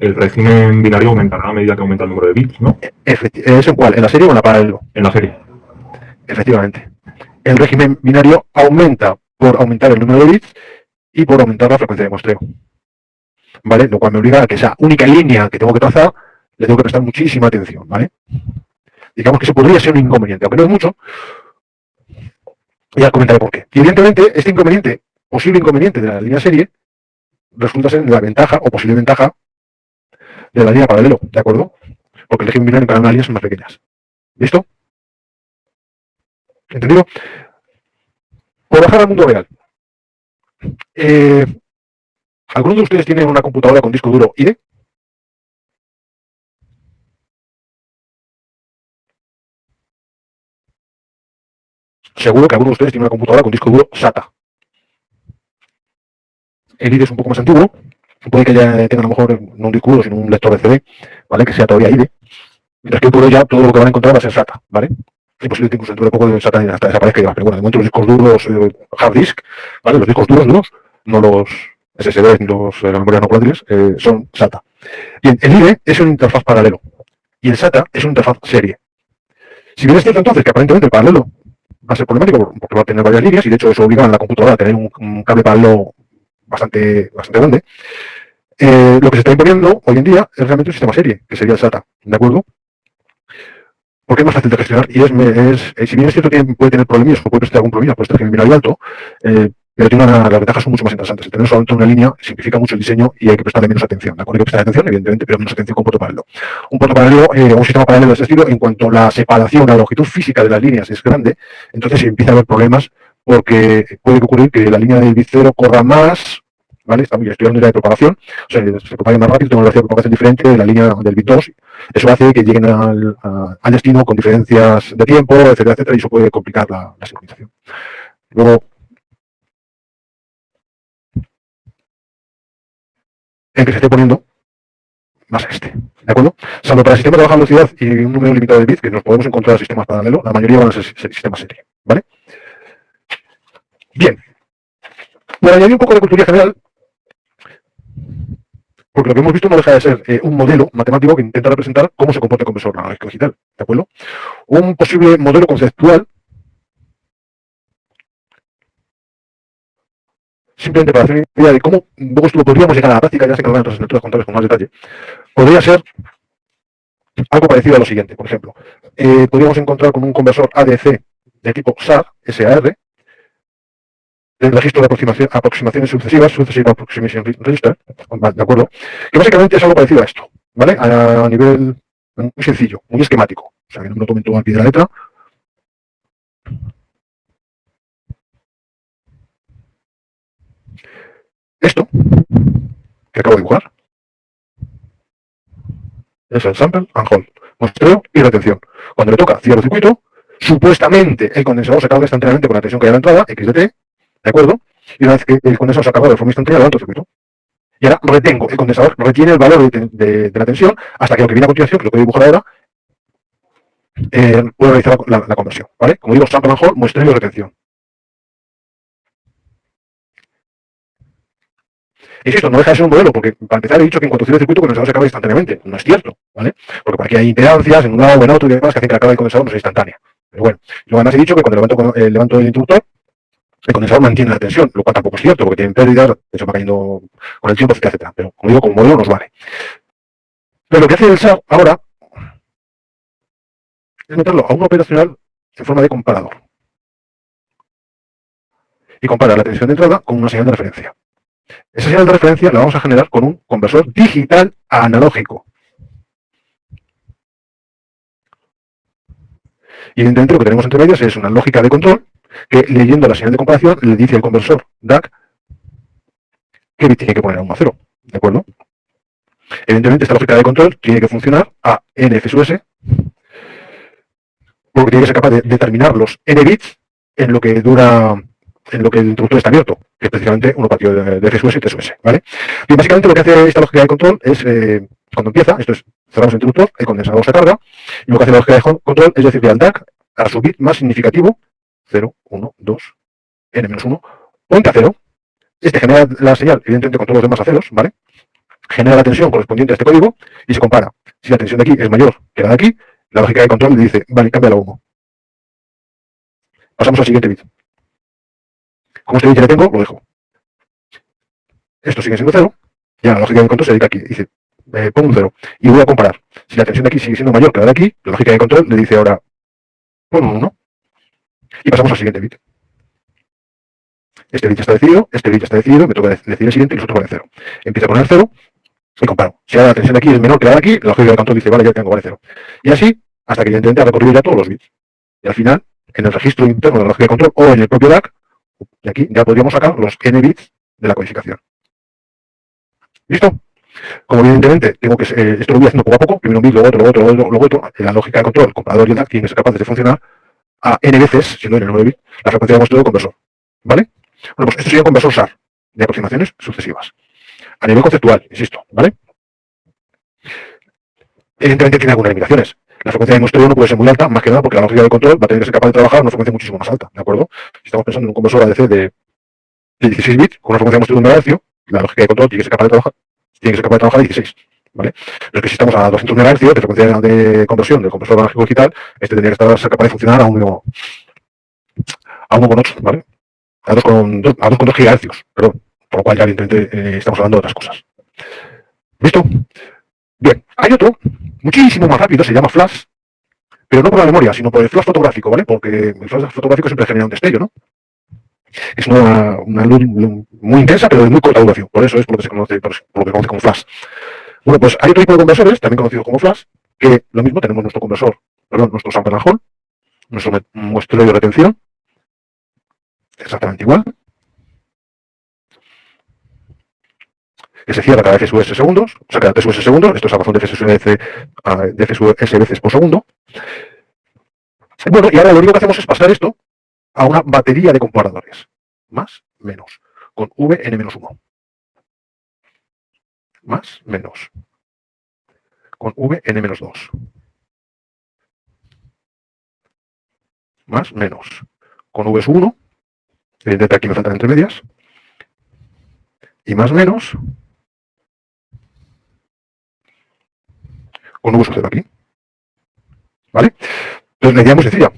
El régimen binario aumentará a medida que aumenta el número de bits, ¿no? ¿Eso en cuál? ¿En la serie o en la paralelo? En la serie. Efectivamente. El régimen binario aumenta por aumentar el número de bits y por aumentar la frecuencia de muestreo. ¿Vale? Lo cual me obliga a que esa única línea que tengo que trazar le tengo que prestar muchísima atención, ¿vale? Digamos que eso podría ser un inconveniente, aunque no es mucho. Ya comentaré por qué. Y evidentemente, este inconveniente, posible inconveniente de la línea serie, resulta ser la ventaja o posible ventaja de la línea paralelo, ¿de acuerdo? Porque el régimen binario en cada una de las líneas son más pequeñas. ¿Listo? ¿Entendido? Por bajar al mundo real. ¿Alguno de ustedes tiene una computadora con disco duro IDE? Seguro que alguno de ustedes tiene una computadora con disco duro SATA. El IDE es un poco más antiguo, puede que ya tenga a lo mejor no un disco duro, sino un lector de CD, ¿vale? Que sea todavía IDE. Mientras que el puro ya todo lo que van a encontrar va a ser SATA, ¿vale? Es posible que incluso dentro de poco el SATA hasta desaparezca y demás, pero bueno, de momento los discos duros hard disk, ¿vale? Los discos duros, no los SSDs ni los memorias no volátiles, son SATA. Bien, el IDE es una interfaz paralelo y el SATA es una interfaz serie. Si bien es cierto entonces que aparentemente el paralelo va a ser problemático porque va a tener varias líneas y de hecho eso obliga a la computadora a tener un cable paralelo bastante grande, lo que se está imponiendo hoy en día es realmente un sistema serie, que sería el SATA, ¿de acuerdo? Porque es más fácil de gestionar y si bien es cierto que puede tener problemas o puede presentar algún problema por este régimen binario alto, pero tiene las ventajas son mucho más interesantes. El tener solamente una línea simplifica mucho el diseño y hay que prestarle menos atención. ¿De acuerdo? Hay que prestarle atención, evidentemente, pero menos atención con puerto paralelo. Un puerto paralelo o un sistema paralelo de este estilo, en cuanto la separación, la longitud física de las líneas es grande, entonces se empieza a haber problemas porque puede ocurrir que la línea del bit 0 corra más, ¿vale? Estoy hablando ya de propagación, o sea, se propague más rápido, tengo una velocidad de propagación diferente de la línea del bit 2. Eso hace que lleguen al destino con diferencias de tiempo, etcétera, etcétera, y eso puede complicar la sincronización. Luego, en que se esté poniendo más ¿de acuerdo? Salvo para sistemas de baja velocidad y un número limitado de bits, que nos podemos encontrar sistemas paralelos, la mayoría van a ser sistemas serie, ¿vale? Bien. Por añadir un poco de cultura general, porque lo que hemos visto no deja de ser un modelo matemático que intenta representar cómo se comporta el conversor analógico digital, ¿de acuerdo? Un posible modelo conceptual, simplemente para hacer una idea de cómo luego esto lo podríamos llegar a la práctica, ya sé que lo van a otras lecturas contables con más detalle, podría ser algo parecido a lo siguiente. Por ejemplo, podríamos encontrar con un conversor ADC de tipo SAR, del registro de aproximaciones sucesivas, Successive Approximation Register, ¿de acuerdo? Que básicamente es algo parecido a esto, ¿vale? A nivel muy sencillo, muy esquemático. O sea, que no me lo tomen todo al pie de la letra. Esto, que acabo de dibujar, es el sample and hold, muestreo y retención. Cuando le toca cierre el circuito, supuestamente el condensador se carga instantáneamente con la tensión que hay a la entrada, x de t, ¿de acuerdo? Y una vez que el condensador se ha cargado de forma instantánea, levanto el circuito. Y ahora retengo, el condensador retiene el valor de la tensión hasta que lo que viene a continuación, que lo que voy a dibujar ahora, puedo realizar la conversión, ¿vale? Como digo, sample and hold, muestreo y retención. Insisto, no deja de ser un modelo, porque para empezar he dicho que en cuanto cierre el circuito, el condensador se acaba instantáneamente. No es cierto, ¿vale? Porque por aquí hay impedancias en un lado o en otro y demás que hacen que acabe el condensador no sea instantánea. Pero bueno, luego además he dicho que cuando levanto el interruptor, el condensador mantiene la tensión, lo cual tampoco es cierto, porque tienen pérdidas, de hecho va cayendo con el tiempo, etcétera. Pero como digo, como modelo nos vale. Pero lo que hace el SAR ahora es meterlo a un operacional en forma de comparador. Y compara la tensión de entrada con una señal de referencia. Esa señal de referencia la vamos a generar con un conversor digital a analógico. Y evidentemente lo que tenemos entre medias es una lógica de control que, leyendo la señal de comparación, le dice al conversor DAC qué bit tiene que poner a 1 a 0. ¿De acuerdo? Evidentemente esta lógica de control tiene que funcionar a NF sub S, porque tiene que ser capaz de determinar los n bits en lo que el interruptor está abierto, que es precisamente un opacío de F sub S y T sub S, ¿vale? Y básicamente lo que hace esta lógica de control es, cuando empieza, esto es, cerramos el interruptor, el condensador se carga, y lo que hace la lógica de control es decirle al DAC a su bit más significativo, 0, 1, 2, n-1, ponte a 0. Este genera la señal, evidentemente con todos los demás a ceros, ¿vale? genera la tensión correspondiente a este código y se compara. Si la tensión de aquí es mayor que la de aquí, la lógica de control le dice, vale, cámbialo a 1. Pasamos al siguiente bit. Como este bit ya le tengo, lo dejo. Esto sigue siendo 0. Ya la lógica de control se dedica aquí. Dice, pongo un 0. Y voy a comparar. Si la tensión de aquí sigue siendo mayor que la de aquí, la lógica de control le dice ahora, pon un 1. Y pasamos al siguiente bit. Este bit ya está decidido, me toca decidir el siguiente y los otros valen 0. Empiezo a poner 0 y comparo. Si ahora la tensión de aquí es menor que la de aquí, la lógica de control dice, vale, ya tengo, vale 0. Y así, hasta que evidentemente ha recorrido ya todos los bits. Y al final, en el registro interno de la lógica de control o en el propio DAC, y aquí ya podríamos sacar los n bits de la codificación. ¿Listo? Como evidentemente tengo que esto lo voy haciendo poco a poco, primero un bit, luego otro, luego otro, en la lógica de control, el comparador y el DAC tienen que ser capaces de funcionar a n veces, siendo n el 9 bit, la frecuencia de muestreo del conversor. ¿Vale? Bueno, pues esto sería un conversor SAR, de aproximaciones sucesivas. A nivel conceptual, insisto, ¿vale? Evidentemente tiene algunas limitaciones. La frecuencia de muestreo no puede ser muy alta, más que nada porque la lógica de control va a tener que ser capaz de trabajar a una frecuencia muchísimo más alta, ¿de acuerdo? Si estamos pensando en un conversor ADC de 16 bits, con una frecuencia de muestreo de 1 MHz, la lógica de control tiene que ser capaz de trabajar a 16. ¿Vale? Pero es que si estamos a 200 MHz de frecuencia de conversión del conversor analógico digital, este tendría que ser capaz de funcionar a 1,8, ¿vale? A 2,2 GHz, perdón. Por lo cual ya evidentemente estamos hablando de otras cosas. ¿Listo? Bien, hay otro, muchísimo más rápido, se llama flash, pero no por la memoria, sino por el flash fotográfico, ¿vale? Porque el flash fotográfico siempre genera un destello, ¿no? Es una luz muy intensa, pero de muy corta duración. Por eso es por lo que se conoce, como flash. Bueno, pues hay otro tipo de conversores, también conocidos como flash, que lo mismo, tenemos nuestro conversor, nuestro sample and hold, nuestro muestreo de retención, exactamente igual, que se cierra cada FSUS segundos, o sea, cada TSUS segundos, esto es a razón de FSUS veces por segundo. Bueno, y ahora lo único que hacemos es pasar esto a una batería de comparadores, más, menos, con Vn-1, más, menos, con Vn-2, más, menos, con V1, evidentemente aquí me faltan entre medias, y más, menos, con V0 aquí. ¿Vale? Entonces la idea es muy sencilla.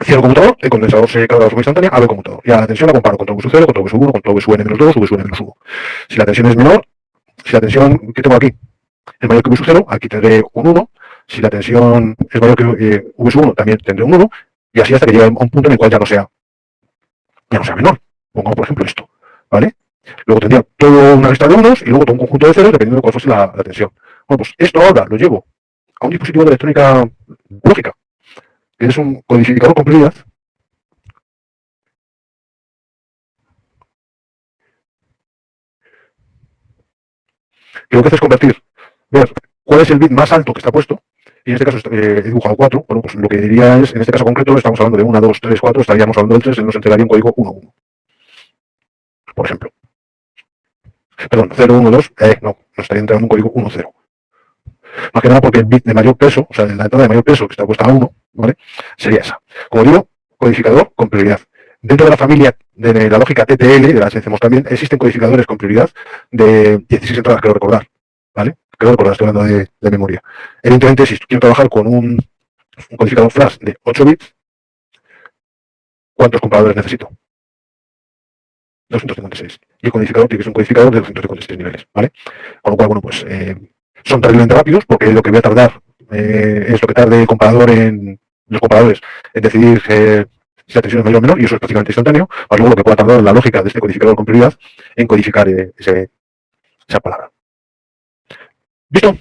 Cierro el conmutador, el condensador se carga de forma instantánea, abro el conmutador. Y a la tensión la comparo contra V0, contra V1, contra Vn-2, Vn-1. Si la tensión es menor, si la tensión que tengo aquí es mayor que V0, aquí tendré un 1. Si la tensión es mayor que V1, también tendré un 1. Y así hasta que llegue a un punto en el cual ya no sea menor. Pongamos, por ejemplo, esto. ¿Vale? Luego tendría toda una lista de unos y luego todo un conjunto de ceros dependiendo de cuál fuese la tensión. Bueno, pues esto ahora lo llevo a un dispositivo de electrónica lógica, que es un codificador con prioridad. Que lo que hace es convertir, ver cuál es el bit más alto que está puesto, y en este caso he dibujado 4, bueno, pues lo que diría es, en este caso concreto, estamos hablando de 1, 2, 3, 4, estaríamos hablando del 3, nos entregaría un código 1, 1. Por ejemplo. Perdón, 0, 1, 2, no, nos estaría entregando un código 1, 0. Más que nada porque el bit de mayor peso, o sea, la entrada de mayor peso que está puesta a 1, ¿vale? Sería esa. Como digo, codificador con prioridad. Dentro de la familia de la lógica TTL, de las que decimos también, existen codificadores con prioridad de 16 entradas, creo recordar, ¿vale? Creo recordar, estoy hablando de memoria. Evidentemente, si quiero trabajar con un codificador flash de 8 bits, ¿cuántos comparadores necesito? 256. Y el codificador tiene que ser un codificador de 256 niveles, ¿vale? Con lo cual, bueno, pues son terriblemente rápidos, porque lo que voy a tardar es lo que tarde el comparador en los comparadores en decidir si la tensión es mayor o menor, y eso es prácticamente instantáneo, más luego lo que pueda tardar la lógica de este codificador con prioridad en codificar esa palabra. ¿Listo?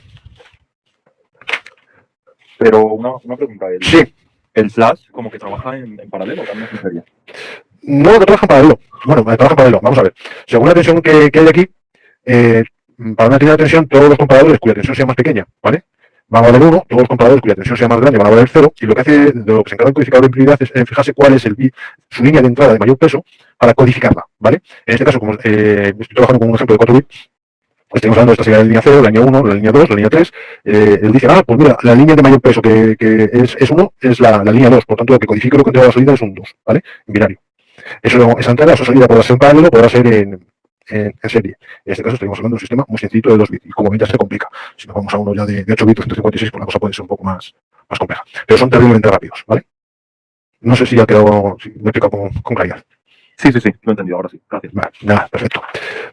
Pero una pregunta. Sí. ¿El flash como que trabaja en paralelo también sería? No, no trabaja en paralelo. Bueno, trabaja en paralelo. Vamos a ver. Según la tensión que hay aquí, para una determinada tensión, todos los comparadores cuya tensión sea más pequeña, ¿vale? Van a valer 1, todos los comparadores cuya tensión sea más grande van a valer 0, y lo que hace, de lo que se encarga el codificador de prioridad es fijarse cuál es su línea de entrada de mayor peso para codificarla, ¿vale? En este caso, como estoy trabajando con un ejemplo de 4 bits, estamos hablando de esta sería la línea 0, la línea 1, la línea 2, la línea 3. Él dice, pues mira, la línea de mayor peso que es 1 es la línea 2, por tanto, lo que codifico lo que entrega la salida es un 2, ¿vale? En binario. Esa entrada, esa salida podrá ser en paralelo, podrá ser en en serie. En este caso estaríamos hablando de un sistema muy sencillo de 2 bits, y como ven ya se complica. Si nos vamos a uno ya de 8 bits, 256, pues la cosa puede ser un poco más compleja. Pero son terriblemente rápidos, ¿vale? No sé si ha quedado, si me he explicado con claridad. Sí, lo he entendido, ahora sí. Gracias. Vale, nada, perfecto.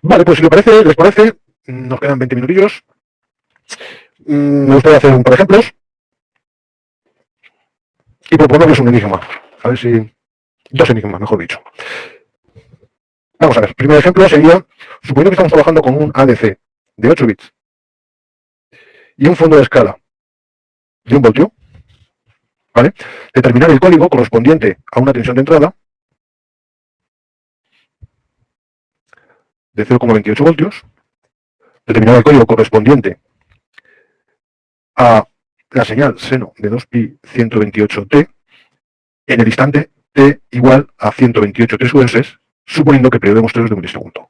Vale, pues si les parece, nos quedan 20 minutillos. Me gustaría hacer un par de ejemplos y proponerles un enigma. A ver si... 2 enigmas, mejor dicho. Vamos a ver, el primer ejemplo sería, suponiendo que estamos trabajando con un ADC de 8 bits y un fondo de escala de 1 voltio, ¿vale? Determinar el código correspondiente a una tensión de entrada de 0,28 voltios, determinar el código correspondiente a la señal seno de 2pi 128t en el instante t igual a 128 TSUS, suponiendo que el periodo de muestreo es de un milisegundo.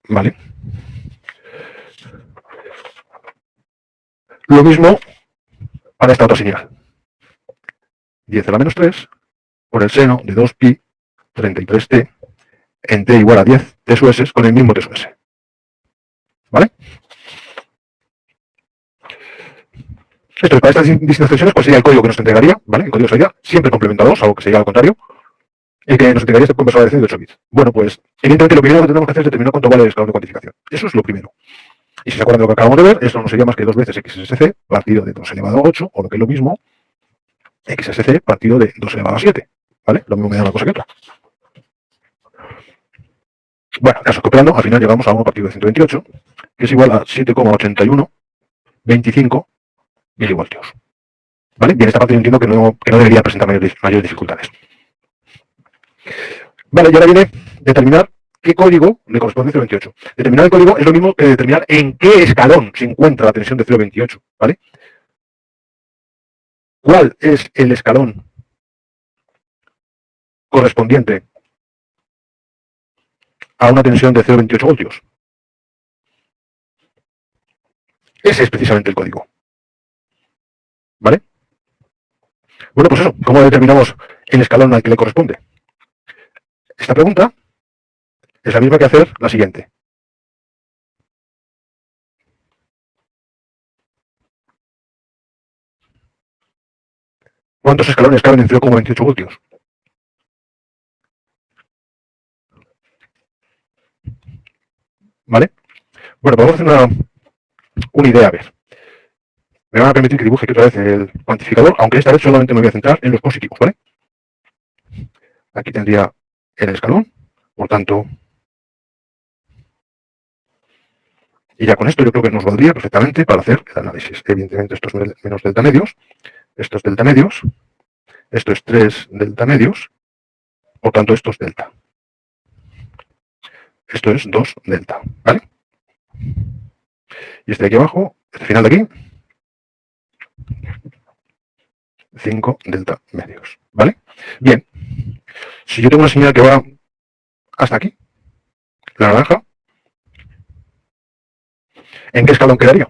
¿Vale? Lo mismo para esta otra señal. 10 a la menos 3 por el seno de 2pi 33t en t igual a 10 TSUS con el mismo TSUS. ¿Vale? Esto es, para estas distintas tensiones, pues sería el código que nos entregaría, ¿vale? El código sería siempre complementa 2, algo que sería al contrario, el que nos entregaría este conversor ADC de 8 bits. Bueno, pues, evidentemente lo primero que tenemos que hacer es determinar cuánto vale el escalón de cuantificación. Eso es lo primero. Y si se acuerdan de lo que acabamos de ver, eso no sería más que 2 veces XSC partido de 2 elevado a 8, o lo que es lo mismo, XSC partido de 2 elevado a 7. ¿Vale? Lo mismo me da una cosa que otra. Bueno, caso que operando, al final llegamos a 1 partido de 128, que es igual a 7,8125 milivoltios. ¿Vale? Bien, esta parte yo entiendo que no debería presentar mayores dificultades. Vale, y ahora viene determinar qué código le corresponde a 0,28. Determinar el código es lo mismo que determinar en qué escalón se encuentra la tensión de 0,28. ¿Vale? ¿Cuál es el escalón correspondiente a una tensión de 0,28 voltios? Ese es precisamente el código. ¿Vale? Bueno, pues eso, ¿cómo determinamos el escalón al que le corresponde? Esta pregunta es la misma que hacer la siguiente. ¿Cuántos escalones caben en 0,28 voltios? ¿Vale? Bueno, vamos a hacer una idea, a ver. Me van a permitir que dibuje aquí otra vez el cuantificador, aunque esta vez solamente me voy a centrar en los positivos, ¿vale? Aquí tendría el escalón, por tanto, y ya con esto yo creo que nos valdría perfectamente para hacer el análisis. Evidentemente esto es menos delta medios, esto es delta medios, esto es 3 delta medios, por tanto esto es delta. Esto es 2 delta, ¿vale? Y este de aquí abajo, este final de aquí, 5 delta medios, ¿vale? Bien, si yo tengo una señal que va hasta aquí, la naranja, ¿en qué escalón quedaría?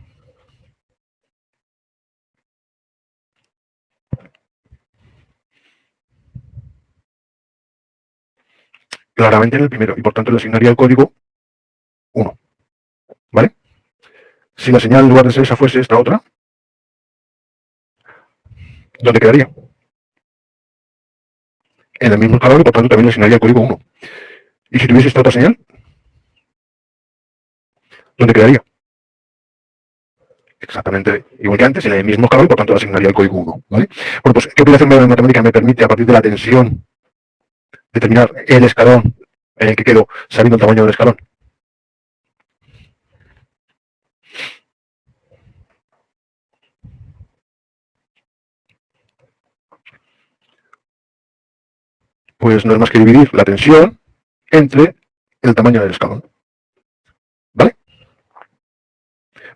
Claramente en el primero, y por tanto le asignaría el código 1, ¿vale? Si la señal en lugar de ser esa fuese esta otra, ¿dónde quedaría? En el mismo escalón y por tanto también le asignaría el código 1. Y si tuviese esta otra señal, ¿dónde quedaría? Exactamente igual que antes, en el mismo escalón y por tanto le asignaría el código 1, ¿vale? Bueno, pues ¿qué operación matemática me permite a partir de la tensión determinar el escalón en el que quedo sabiendo el tamaño del escalón? Pues no es más que dividir la tensión entre el tamaño del escalón. ¿Vale?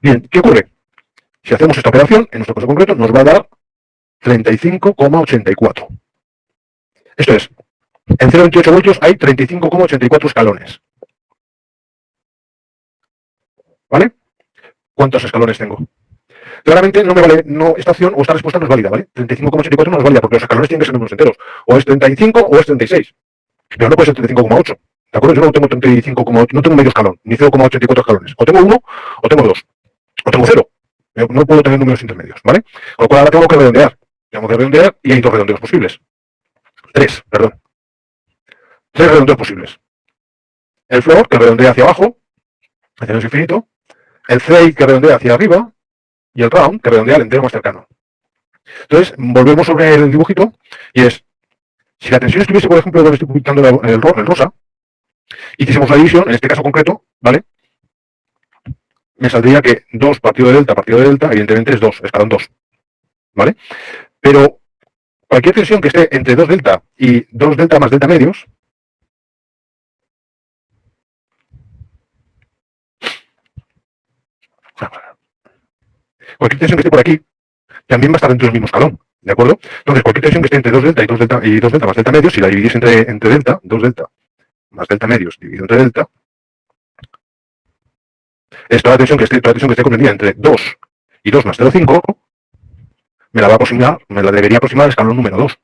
Bien, ¿qué ocurre? Si hacemos esta operación, en nuestro caso concreto, nos va a dar 35,84. Esto es, en 0,28 voltios hay 35,84 escalones. ¿Vale? ¿Cuántos escalones tengo? Claramente no me vale, esta opción o esta respuesta no es válida, ¿vale? 35,84 no es válida porque los escalones tienen que ser números enteros. O es 35 o es 36. Pero no puede ser 35,8. ¿De acuerdo? Yo no tengo 35, no tengo medio escalón, ni 0,84 escalones. O tengo 1 o tengo 2. O tengo 0. No puedo tener números intermedios, ¿vale? Con lo cual ahora tengo que redondear. Tengo que redondear y hay dos redondeos posibles. Tres redondeos posibles. El floor, que redondea hacia abajo, hacia el infinito. El fade, que redondea hacia arriba. Y el round, que redondea al entero más cercano. Entonces, volvemos sobre el dibujito y es, si la tensión estuviese, por ejemplo, donde estoy pintando el rosa, hiciésemos la división, en este caso concreto, ¿vale? Me saldría que 2 partido de delta, evidentemente es 2, escalón 2, ¿vale? Pero cualquier tensión que esté entre 2 delta y 2 delta más delta medios, cualquier tensión que esté por aquí, también va a estar dentro del mismo escalón, ¿de acuerdo? Entonces, cualquier tensión que esté entre 2 delta y 2 delta más delta medios, si la dividís entre delta, 2 delta más delta medios dividido entre delta, es toda la tensión que esté comprendida entre 2 y 2 más 0,5, me la debería aproximar al escalón número 2.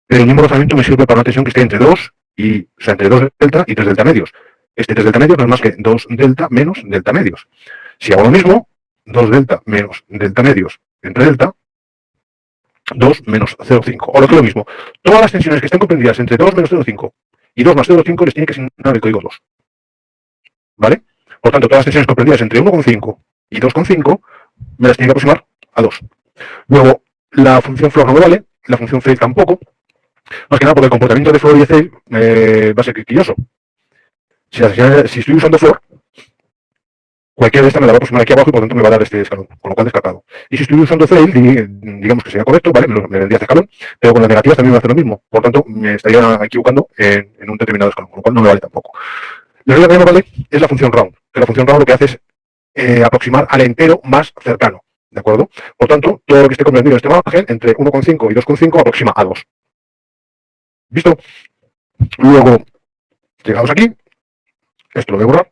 Pero el mismo razonamiento me sirve para una tensión que esté entre 2 entre 2 delta y 3 delta medios. Este 3 delta medios no es más que 2 delta menos delta medios. Si hago lo mismo, 2 delta menos delta medios entre delta, 2 menos 0,5. O lo que es lo mismo, todas las tensiones que estén comprendidas entre 2 menos 0,5 y 2 más 0,5 les tiene que asignar el código 2. ¿Vale? Por tanto, todas las tensiones comprendidas entre 1,5 y 2,5 me las tiene que aproximar a 2. Luego, la función floor no me vale, la función fade tampoco, más que nada porque el comportamiento de floor y de fade va a ser quisquilloso. Si estoy usando floor, cualquiera de estas me la va a aproximar aquí abajo y por lo tanto me va a dar este escalón, con lo cual descartado. Y si estoy usando fade, digamos que sería correcto, ¿vale? Me vendría este escalón, pero con las negativas también me va a hacer lo mismo. Por tanto, me estaría equivocando en un determinado escalón, con lo cual no me vale tampoco. La regla que no me vale es la función round, que la función round lo que hace es aproximar al entero más cercano, ¿de acuerdo? Por tanto, todo lo que esté comprendido en este margen, entre 1,5 y 2,5, aproxima a 2. ¿Visto? Luego, llegados aquí, esto lo voy a borrar.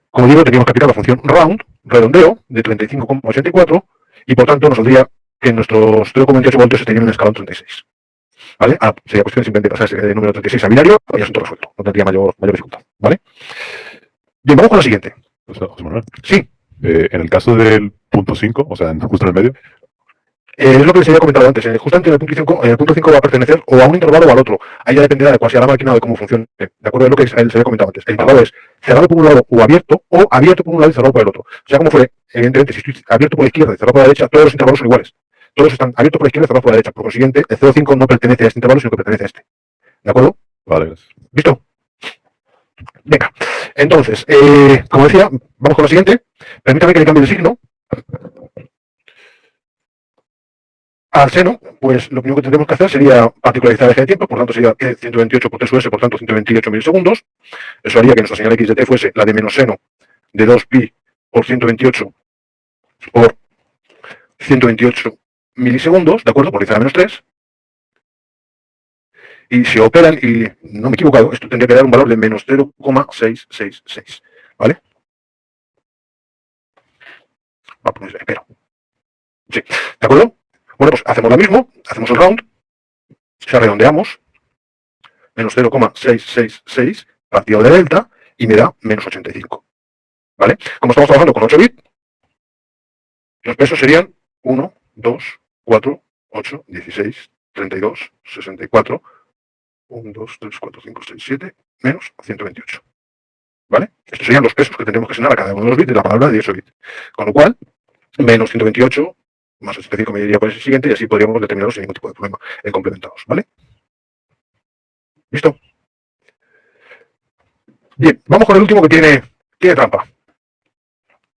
Como digo, teníamos que aplicar la función round, redondeo, de 35,84, y por tanto nos saldría que nuestros 0,28 voltios tenían un escalón 36. ¿Vale? Sería cuestión de simplemente pasar ese número 36 a binario y asunto resuelto. No tendría mayor dificultad. ¿Vale? Bien, vamos con la siguiente. José Manuel. Sí. En el caso del punto 5, o sea, justo en el medio. Es lo que les había comentado antes. Justamente en el punto 5 va a pertenecer o a un intervalo o al otro. Ahí ya dependerá de cuál sea la máquina o de cómo funcione. ¿De acuerdo? Es lo que se había comentado antes. El intervalo es cerrado por un lado o abierto por un lado y cerrado por el otro. O sea, como fuere, evidentemente, si estoy abierto por la izquierda y cerrado por la derecha, todos los intervalos son iguales. Todos están abiertos por la izquierda y cerrados por la derecha. Por consiguiente, el 0,5 no pertenece a este intervalo, sino que pertenece a este. ¿De acuerdo? Vale. ¿Visto? Venga. Entonces, como decía, vamos con la siguiente. Permítame que le cambie el signo. Al seno, pues lo primero que tendremos que hacer sería particularizar el eje de tiempo, por tanto sería 128 por T sub S, por tanto 128 milisegundos. Eso haría que nuestra señal X de T fuese la de menos seno de 2pi por 128 por 128 milisegundos, ¿de acuerdo? Por 10 a la menos 3. Y si operan, y no me he equivocado, esto tendría que dar un valor de menos 0,666, ¿vale? Pues espero. Sí, ¿de acuerdo? Bueno, pues hacemos lo mismo, hacemos el round, se redondeamos, menos 0,666 partido de delta, y me da menos 85. ¿Vale? Como estamos trabajando con 8 bits, los pesos serían 1, 2, 4, 8, 16, 32, 64, 1, 2, 3, 4, 5, 6, 7, menos 128. ¿Vale? Estos serían los pesos que tendremos que asignar a cada uno de los bits de la palabra de 8 bits. Con lo cual, menos 128 más 85 me iría por el siguiente y así podríamos determinarlos sin ningún tipo de problema complementados. ¿Vale? ¿Listo? Bien, vamos con el último que tiene trampa.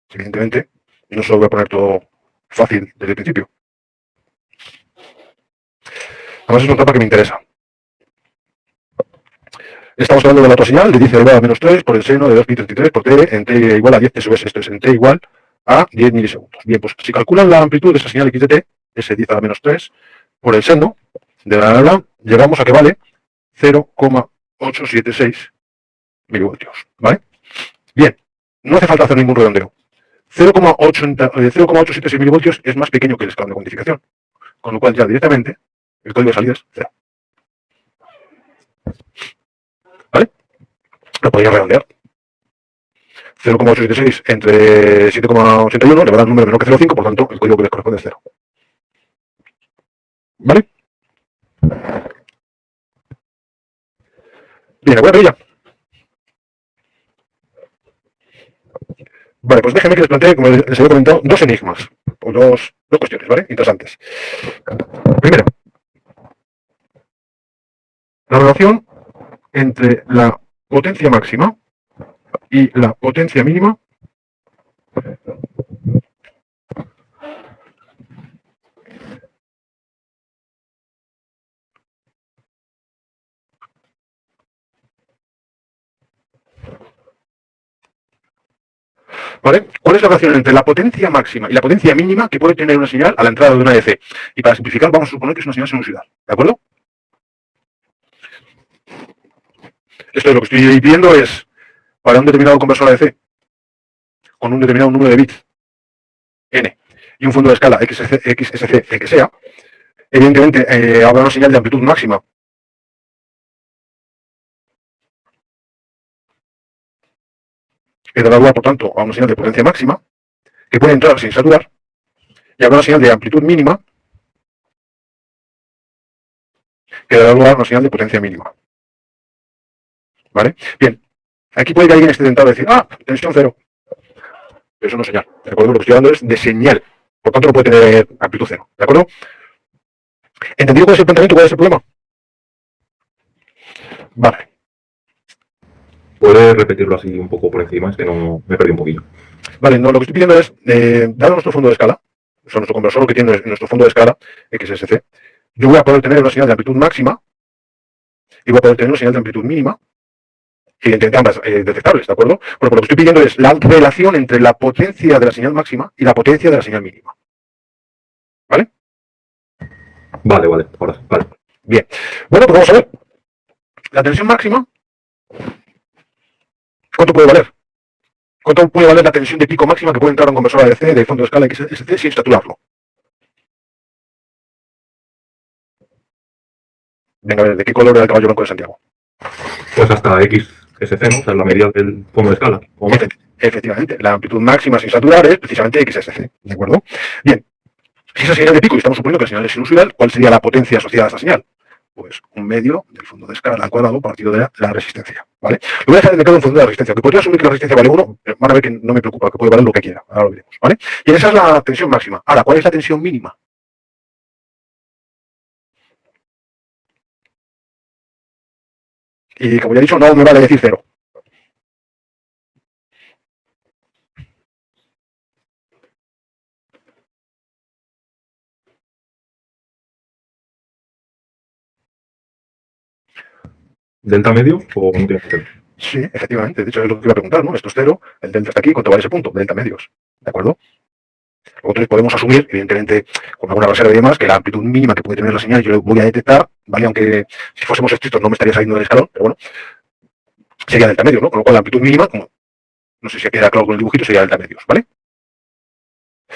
Evidentemente, no se lo voy a poner todo fácil desde el principio. Además es una trampa que me interesa. Estamos hablando de la otra señal de 10 elevado a menos 3 por el seno de 2pi33 por t en t igual a 10 t sub s. Esto es en t igual a 10 milisegundos. Bien, pues si calculan la amplitud de esa señal x de t, ese 10 a la menos 3, por el seno de la llegamos a que vale 0,876 milivoltios. ¿Vale? Bien, no hace falta hacer ningún redondeo. 0,876 milivoltios es más pequeño que el escalón de cuantificación, con lo cual ya directamente el código de salida es 0. podría redondear. 0,876 entre 7,81 le va a dar un número menor que 0,5, por tanto, el código que les corresponde es 0. ¿Vale? Bien, voy a ver ya. Vale, pues déjenme que les plantee, como les había comentado, dos enigmas, o dos cuestiones, ¿vale? Interesantes. Primero, la relación entre la potencia máxima y la potencia mínima ¿vale? ¿Cuál es la relación entre la potencia máxima y la potencia mínima que puede tener una señal a la entrada de una DC? Y para simplificar, vamos a suponer que es una señal sinusoidal, ¿de acuerdo? Esto es lo que estoy pidiendo es, para un determinado conversor AC, con un determinado número de bits, n, y un fondo de escala XSC, el que sea, evidentemente habrá una señal de amplitud máxima que dará lugar, por tanto, a una señal de potencia máxima, que puede entrar sin saturar, y habrá una señal de amplitud mínima, que dará lugar a una señal de potencia mínima. ¿Vale? Bien, aquí puede que alguien esté tentado a decir, tensión cero. Pero eso no es señal, ¿de acuerdo? Lo que estoy hablando es de señal. Por tanto, no puede tener amplitud cero, ¿de acuerdo? ¿Entendido cuál es el planteamiento? ¿Cuál es el problema? Vale. ¿Puedes repetirlo así un poco por encima? Es que no me perdí un poquillo. Vale, no, lo que estoy pidiendo es, dado nuestro fondo de escala, o sea, nuestro conversor lo que tiene es nuestro fondo de escala, XSC, yo voy a poder tener una señal de amplitud máxima y voy a poder tener una señal de amplitud mínima, evidentemente ambas detectables, ¿de acuerdo? Bueno, pues lo que estoy pidiendo es la relación entre la potencia de la señal máxima y la potencia de la señal mínima. ¿Vale? Vale, ahora sí, vale. Bien. Bueno, pues vamos a ver. La tensión máxima, ¿cuánto puede valer? ¿Cuánto puede valer la tensión de pico máxima que puede entrar a un conversor ADC de fondo de escala XSC sin saturarlo? Venga, a ver, ¿de qué color era el caballo blanco de Santiago? Pues hasta XSC, ¿no? O sea, la medida del fondo de escala. ¿O más? Efectivamente, la amplitud máxima sin saturar es precisamente XSC, ¿de acuerdo? Bien, si esa señal de pico, y estamos suponiendo que la señal es sinusoidal, ¿cuál sería la potencia asociada a esa señal? Pues un medio del fondo de escala al cuadrado partido de la resistencia, ¿vale? Lo voy a dejar indicado en función de la resistencia, que podría asumir que la resistencia vale 1, van a ver que no me preocupa, que puede valer lo que quiera, ahora lo veremos, ¿vale? Y esa es la tensión máxima. Ahora, ¿cuál es la tensión mínima? Y como ya he dicho, no me vale decir cero. ¿Delta medio o no tiene que ser? Sí, efectivamente, de hecho es lo que iba a preguntar, ¿no? Esto es cero, el delta está aquí, ¿cuánto vale ese punto? Delta medios, ¿de acuerdo? Nosotros podemos asumir, evidentemente, con alguna reserva y demás, que la amplitud mínima que puede tener la señal yo lo voy a detectar, ¿vale? Aunque si fuésemos estrictos no me estaría saliendo del escalón, pero bueno, sería delta medio, ¿no? Con lo cual la amplitud mínima, como no sé si queda claro con el dibujito, sería delta medios, ¿vale?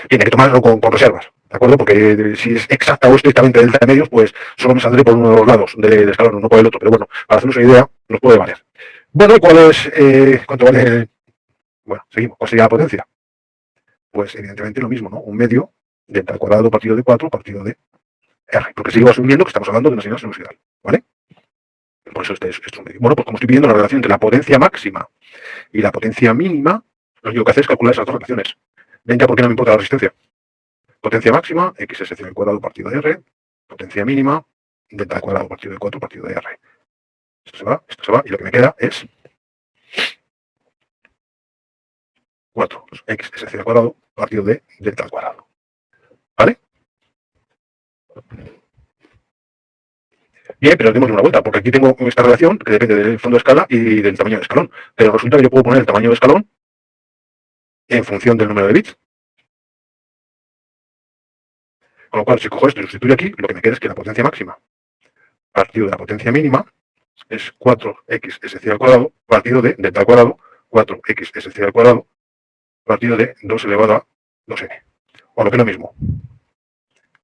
Bien, hay que tomarlo con reservas, ¿de acuerdo? Porque si es exacta o estrictamente delta medios, pues solo me saldré por uno de los lados del escalón, no por el otro, pero bueno, para hacernos una idea, nos puede valer. Bueno, ¿y cuál es, cuánto vale? Bueno, seguimos, ¿cuál sería la potencia? Pues evidentemente lo mismo, ¿no? Un medio delta al cuadrado partido de 4 partido de R, porque sigo asumiendo que estamos hablando de una señal sinusoidal, ¿vale? Por eso este es un medio. Bueno, pues como estoy pidiendo la relación entre la potencia máxima y la potencia mínima, lo único que hacer es calcular esas dos relaciones. Ven ya por qué no me importa la resistencia. Potencia máxima, XS al cuadrado partido de R, potencia mínima, delta al cuadrado partido de 4 partido de R. Esto se va, y lo que me queda es 4, XS al cuadrado partido de delta al cuadrado. ¿Vale? Bien, pero démosle una vuelta, porque aquí tengo esta relación que depende del fondo de escala y del tamaño de escalón. Pero resulta que yo puedo poner el tamaño de escalón en función del número de bits. Con lo cual, si cojo esto y sustituyo aquí, lo que me queda es que la potencia máxima partido de la potencia mínima es 4x al cuadrado partido de delta al cuadrado 4x al cuadrado partido de 2 elevado a 2n. O lo que es lo mismo,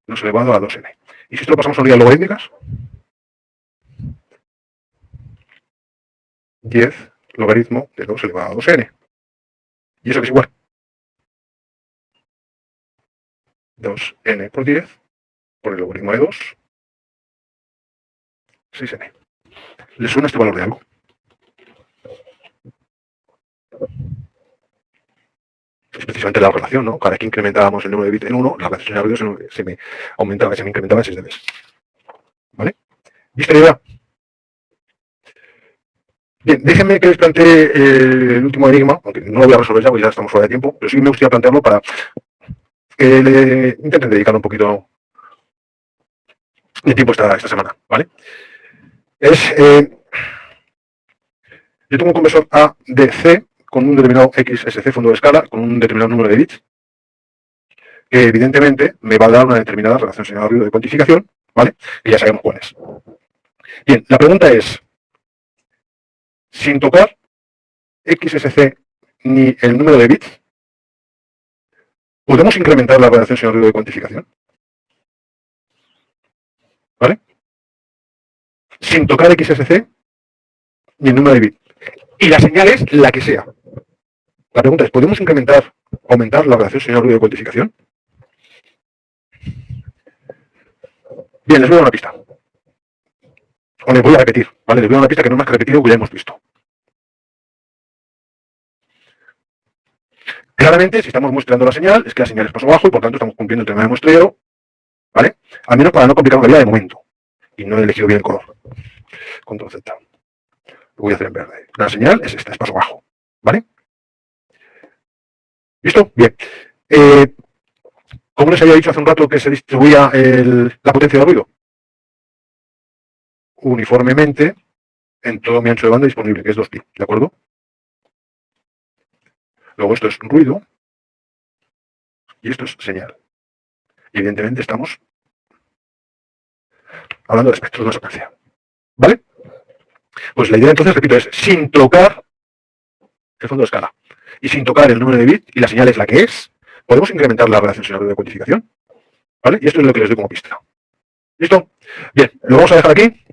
2 elevado a 2n. Y si esto lo pasamos a unidades logarítmicas, 10 logaritmo de 2 elevado a 2n. ¿Y eso que es igual? 2n por 10 por el logaritmo de 2, 6n. ¿Le suena este valor de algo? Es precisamente la relación, ¿no? Cada vez que incrementábamos el número de bits en 1, la relación de ruido se me aumentaba, se me incrementaba en 6 veces. ¿Vale? ¿Viste la idea? Bien, déjenme que les plantee el último enigma, aunque no lo voy a resolver ya porque ya estamos fuera de tiempo, pero sí me gustaría plantearlo para que le intenten dedicar un poquito de tiempo esta semana, ¿vale? Yo tengo un conversor A de C con un determinado XSC fondo de escala, con un determinado número de bits, que evidentemente me va a dar una determinada relación señal-ruido de cuantificación, ¿vale? Y ya sabemos cuál es. Bien, la pregunta es, sin tocar XSC ni el número de bits, ¿podemos incrementar la relación señal-ruido de cuantificación? ¿Vale? Sin tocar XSC ni el número de bits. Y la señal es la que sea. La pregunta es, ¿podemos aumentar la relación señal-ruido de cuantificación? Bien, les voy a dar una pista. O les voy a repetir, ¿vale? Les voy a dar una pista que no es más que repetir lo que ya hemos visto. Claramente, si estamos muestreando la señal, es que la señal es paso bajo y por tanto estamos cumpliendo el tema de muestreo, ¿vale? Al menos para no complicar la vida de momento. Y no he elegido bien el color. Control Z. Lo voy a hacer en verde. La señal es esta, es paso bajo, ¿vale? ¿Listo? Bien. ¿Cómo les había dicho hace un rato que se distribuía la potencia del ruido? Uniformemente en todo mi ancho de banda disponible, que es 2pi, ¿de acuerdo? Luego esto es ruido y esto es señal. Y evidentemente estamos hablando de espectros de resonancia, ¿vale? Pues la idea entonces, repito, es sin tocar el fondo de escala y sin tocar el número de bits y la señal es la que es, podemos incrementar la relación señal de cuantificación, ¿vale? Y esto es lo que les doy como pista. ¿Listo? Bien, lo vamos a dejar aquí.